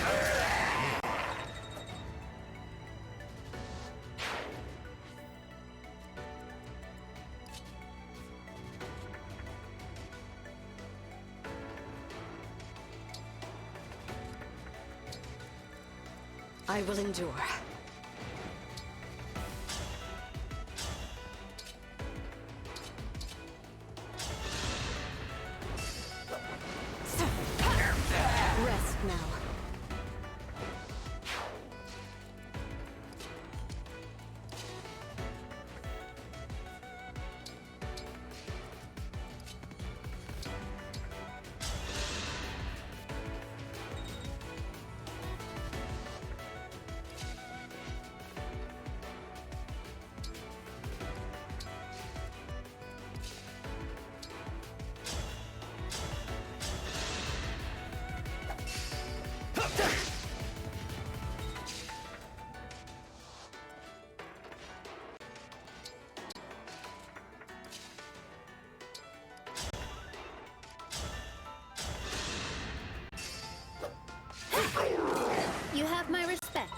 I will endure. Rest now. You have my respect.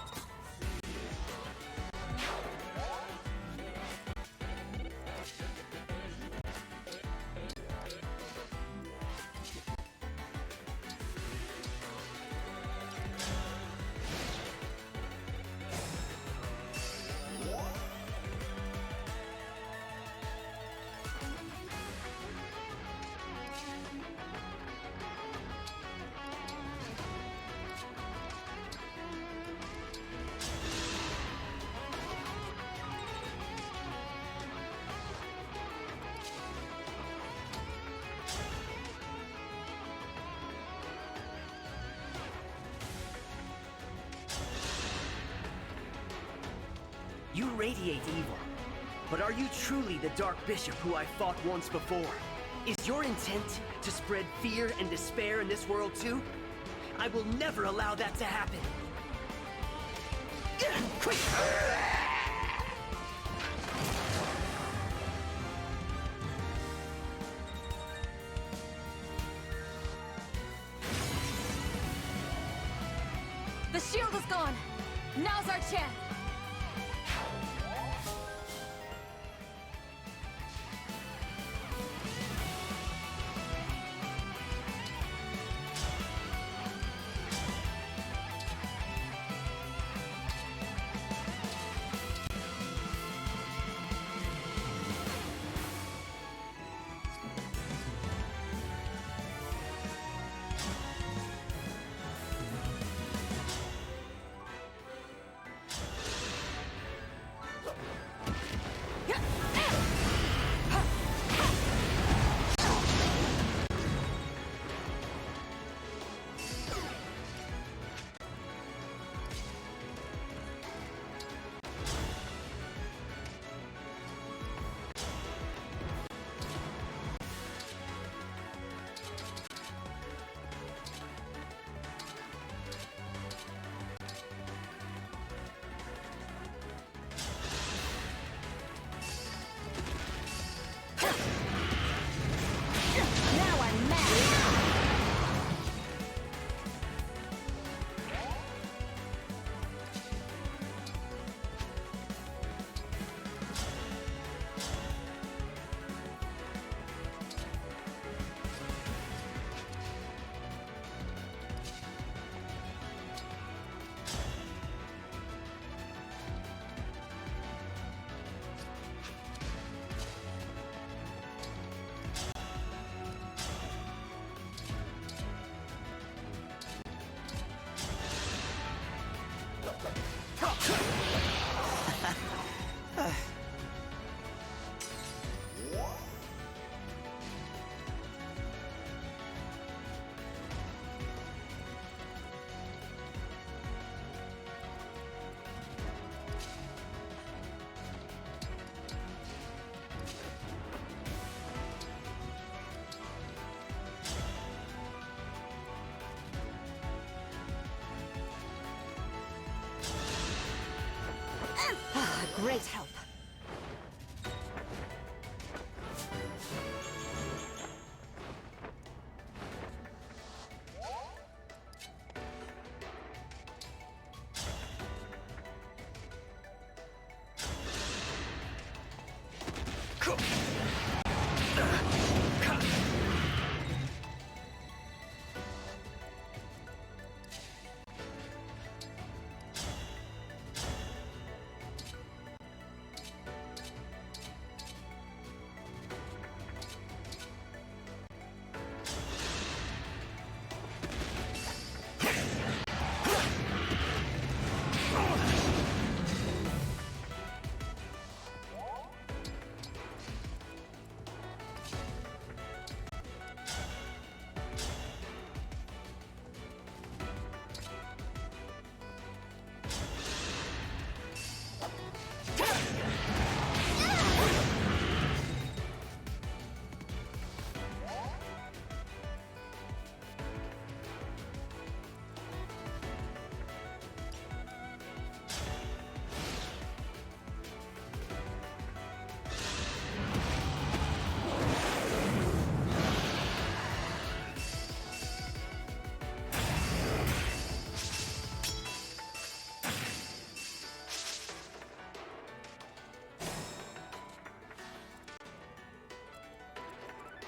You radiate evil. But are you truly the Dark Bishop who I fought once before? Is your intent to spread fear and despair in this world too? I will never allow that to happen. Quick! The shield is gone. Now's our chance. great help.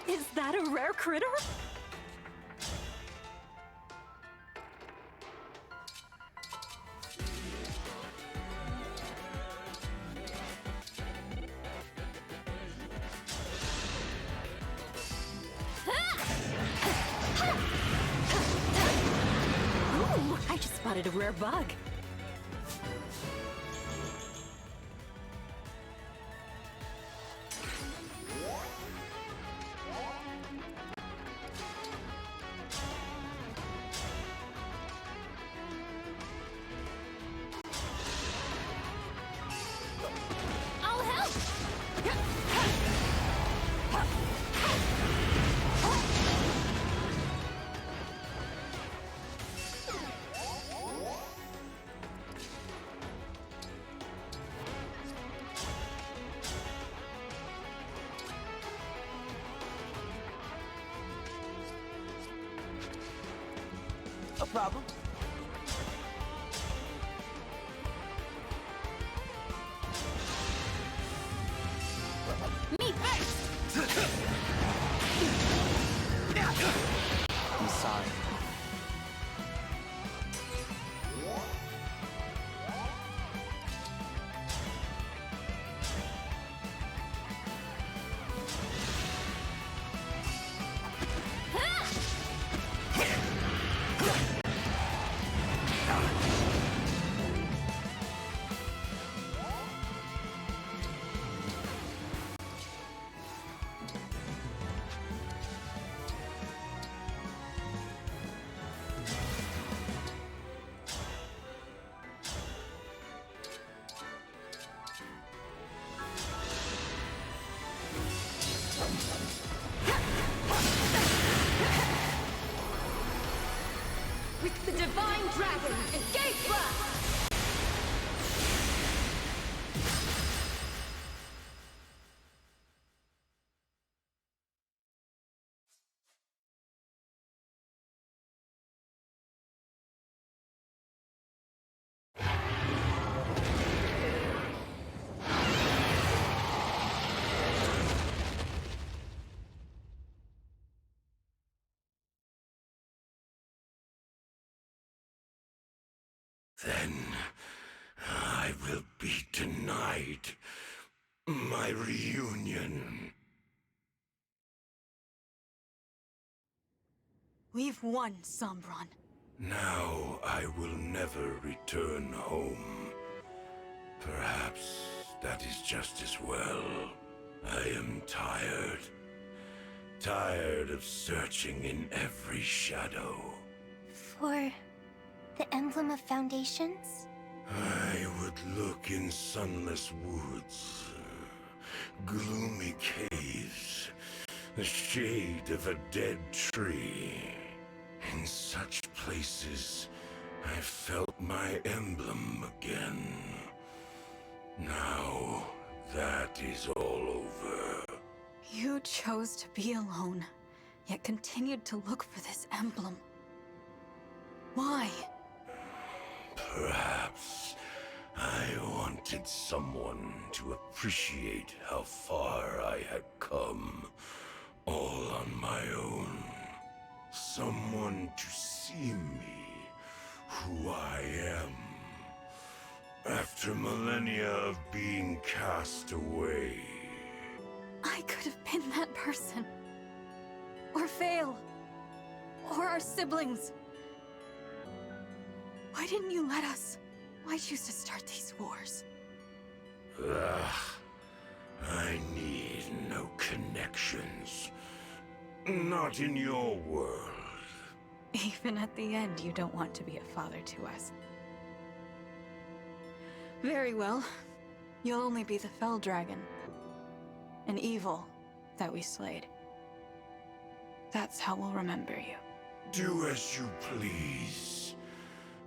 Is that a rare critter? Ooh, I just spotted a rare bug. I'll help! No problem. Me first! I'm sorry. With the Divine Dragon, engage blast! Then I will be denied my reunion. We've won, Sombron. Now I will never return home. Perhaps that is just as well. I am tired. Tired of searching in every shadow. For the emblem of foundations? I would look in sunless woods, gloomy caves, the shade of a dead tree. In such places, I felt my emblem again. Now, that is all over. You chose to be alone, yet continued to look for this emblem. Why? Perhaps I wanted someone to appreciate how far I had come, all on my own. Someone to see me, who I am. After millennia of being cast away. I could have been that person. Or Veyle. Or our siblings. Why didn't you let us? Why choose to start these wars? I need no connections. Not in your world. Even at the end, you don't want to be a father to us. Very well. You'll only be the Fell Dragon. An evil that we slayed. That's how we'll remember you. Do as you please.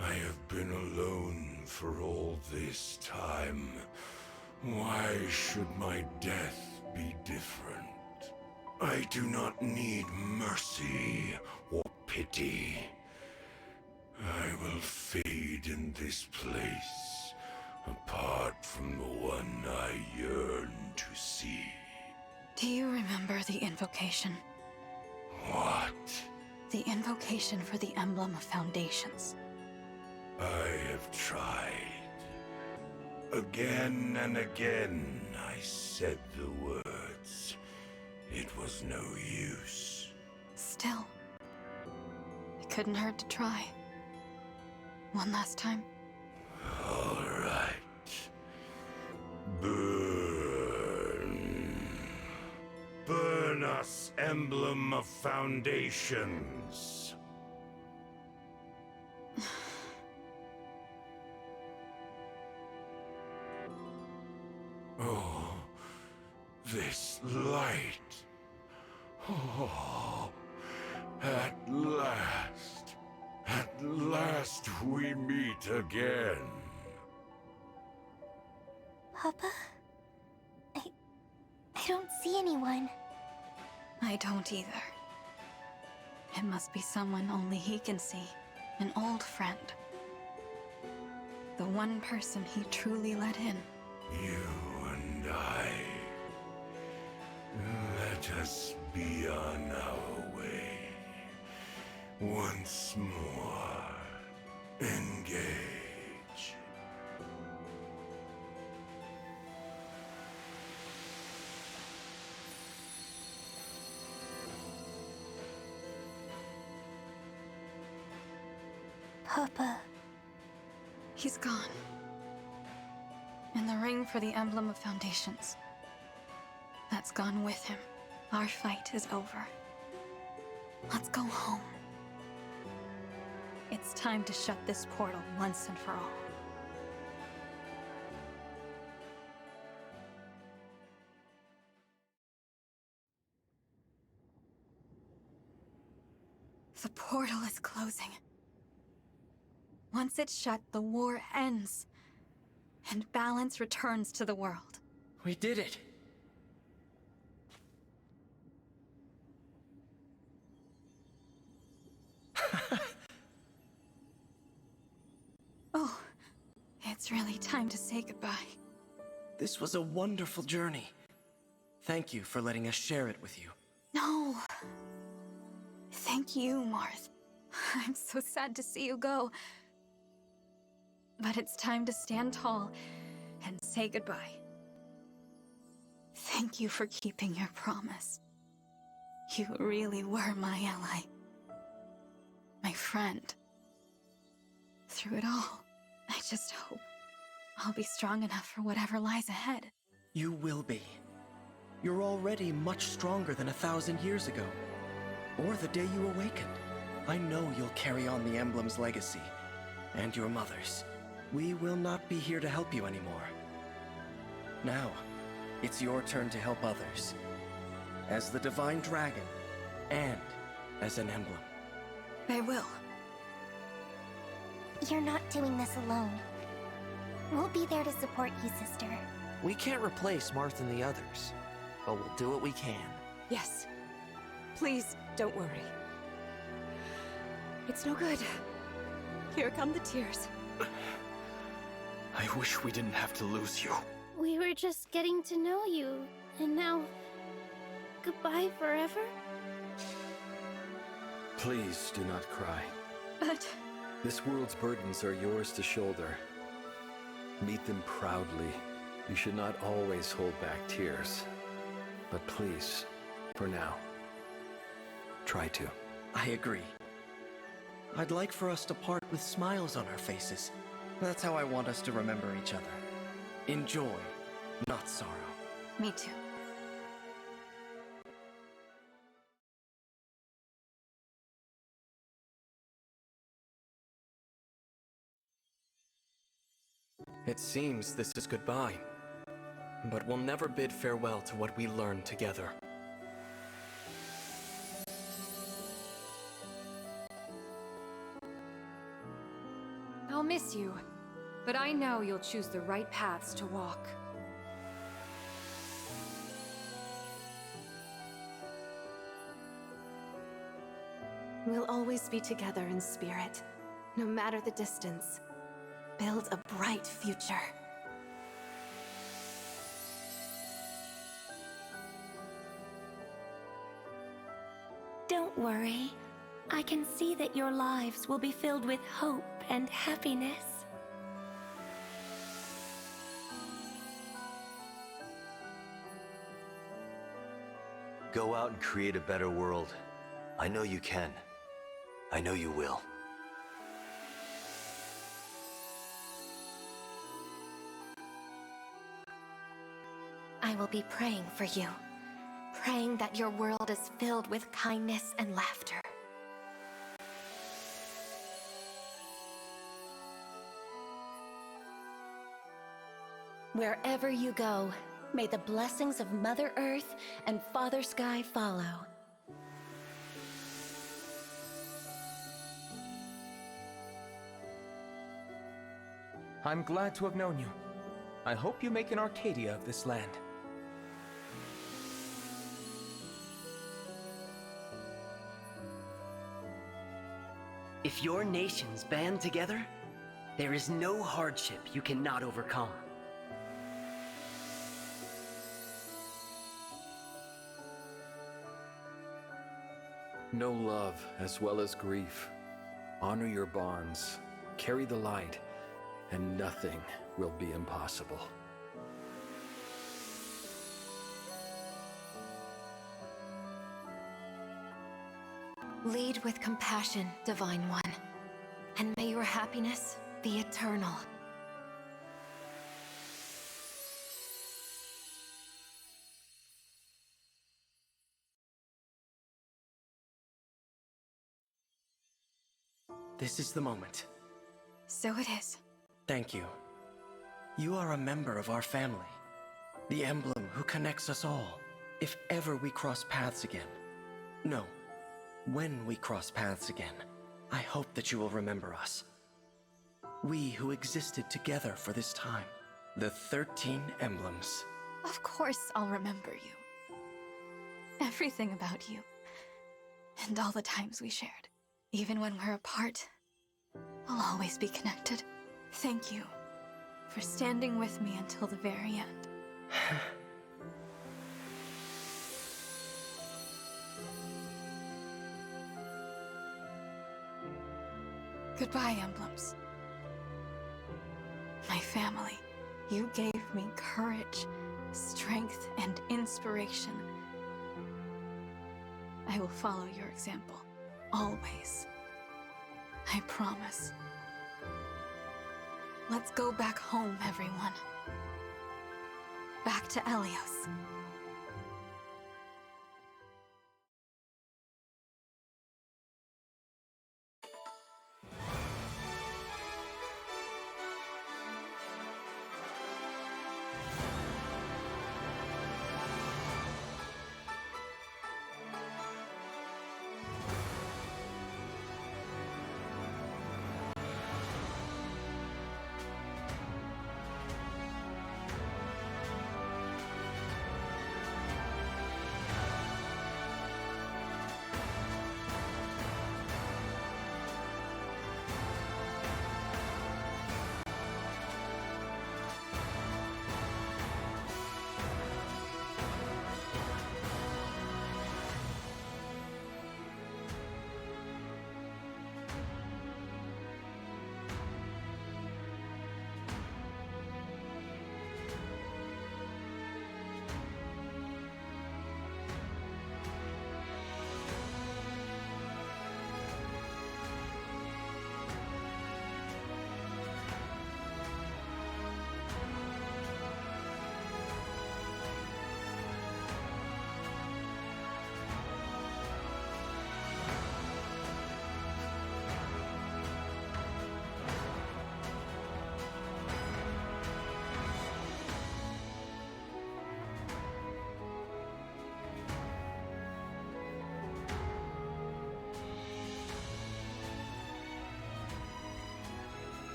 I have been alone for all this time. Why should my death be different? I do not need mercy or pity. I will fade in this place, apart from the one I yearn to see. Do you remember the invocation? What? The invocation for the Emblem of Foundations. I have tried. Again and again, I said the words. It was no use. Still, it couldn't hurt to try. One last time. All right. Burn. Burn us, Emblem of Foundations. Oh, this light. Oh, at last we meet again. Papa? I don't see anyone. I don't either. It must be someone only he can see. An old friend. The one person he truly let in. You and I. Let us be on our way. Once more. Engage. Papa. He's gone. And the ring for the Emblem of Foundations. That's gone with him. Our fight is over. Let's go home. It's time to shut this portal once and for all. The portal is closing. Once it's shut, the war ends. And balance returns to the world. We did it! Oh, it's really time to say goodbye. This was a wonderful journey. Thank you for letting us share it with you. No. Thank you, Marth. I'm so sad to see you go. But it's time to stand tall and say goodbye. Thank you for keeping your promise. You really were my ally. My friend. Through it all, I just hope I'll be strong enough for whatever lies ahead. You will be. You're already much stronger than 1,000 years ago. Or the day you awakened. I know you'll carry on the Emblem's legacy. And your mother's. We will not be here to help you anymore. Now, it's your turn to help others. As the Divine Dragon, and as an emblem. I will. You're not doing this alone. We'll be there to support you, sister. We can't replace Marth and the others, but we'll do what we can. Yes. Please, don't worry. It's no good. Here come the tears. I wish we didn't have to lose you. We were just getting to know you, and now... goodbye forever? Please do not cry. But... This world's burdens are yours to shoulder. Meet them proudly. You should not always hold back tears. But please, for now, try to. I agree. I'd like for us to part with smiles on our faces. That's how I want us to remember each other. In joy, not sorrow. Me too. It seems this is goodbye, but we'll never bid farewell to what we learned together. I'll miss you, but I know you'll choose the right paths to walk. We'll always be together in spirit, no matter the distance. Build a bright future. Don't worry. I can see that your lives will be filled with hope and happiness. Go out and create a better world. I know you can. I know you will. I will be praying for you. Praying that your world is filled with kindness and laughter. Wherever you go, may the blessings of Mother Earth and Father Sky follow. I'm glad to have known you. I hope you make an Arcadia of this land. If your nations band together, there is no hardship you cannot overcome. Know love as well as grief. Honor your bonds. Carry the light, and nothing will be impossible. Lead with compassion, Divine One, and may your happiness be eternal. This is the moment. So it is. Thank you. You are a member of our family. The emblem who connects us all. If ever we cross paths again. No. When we cross paths again, I hope that you will remember us. We who existed together for this time. The 13 emblems. Of course I'll remember you. Everything about you. And all the times we shared. Even when we're apart, we'll always be connected. Thank you for standing with me until the very end. Goodbye, emblems. My family. You gave me courage, strength, and inspiration. I will follow your example, always. I promise. Let's go back home, everyone. Back to Elios.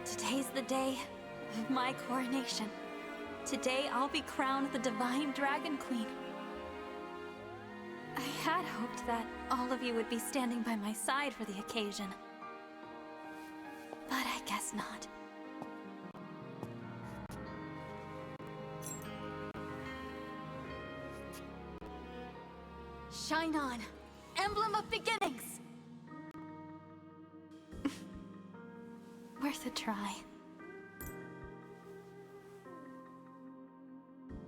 Today's the day of my coronation. Today I'll be crowned the Divine Dragon Queen. I had hoped that all of you would be standing by my side for the occasion. But I guess not. Shine on, emblem of beginnings! Worth a try.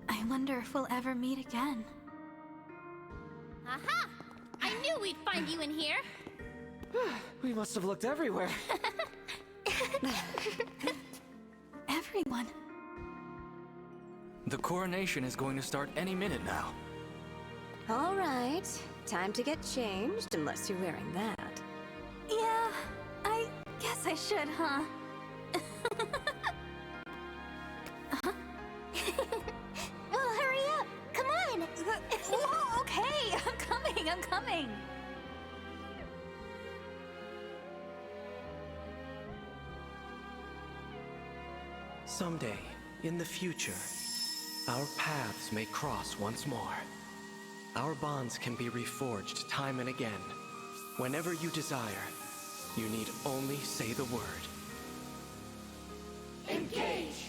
I wonder if we'll ever meet again. Aha! I knew we'd find you in here! We must have looked everywhere. Everyone. The coronation is going to start any minute now. All right, time to get changed, unless you're wearing that. Yeah, I guess I should, huh? Well, hurry up! Come on! Whoa, okay, I'm coming! Someday, in the future, our paths may cross once more. Our bonds can be reforged time and again. Whenever you desire, you need only say the word. Engage!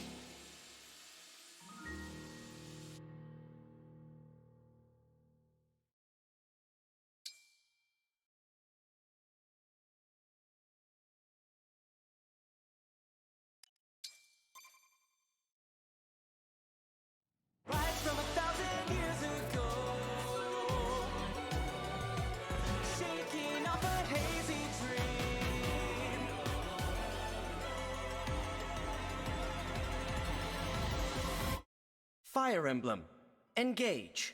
Fire Emblem, engage!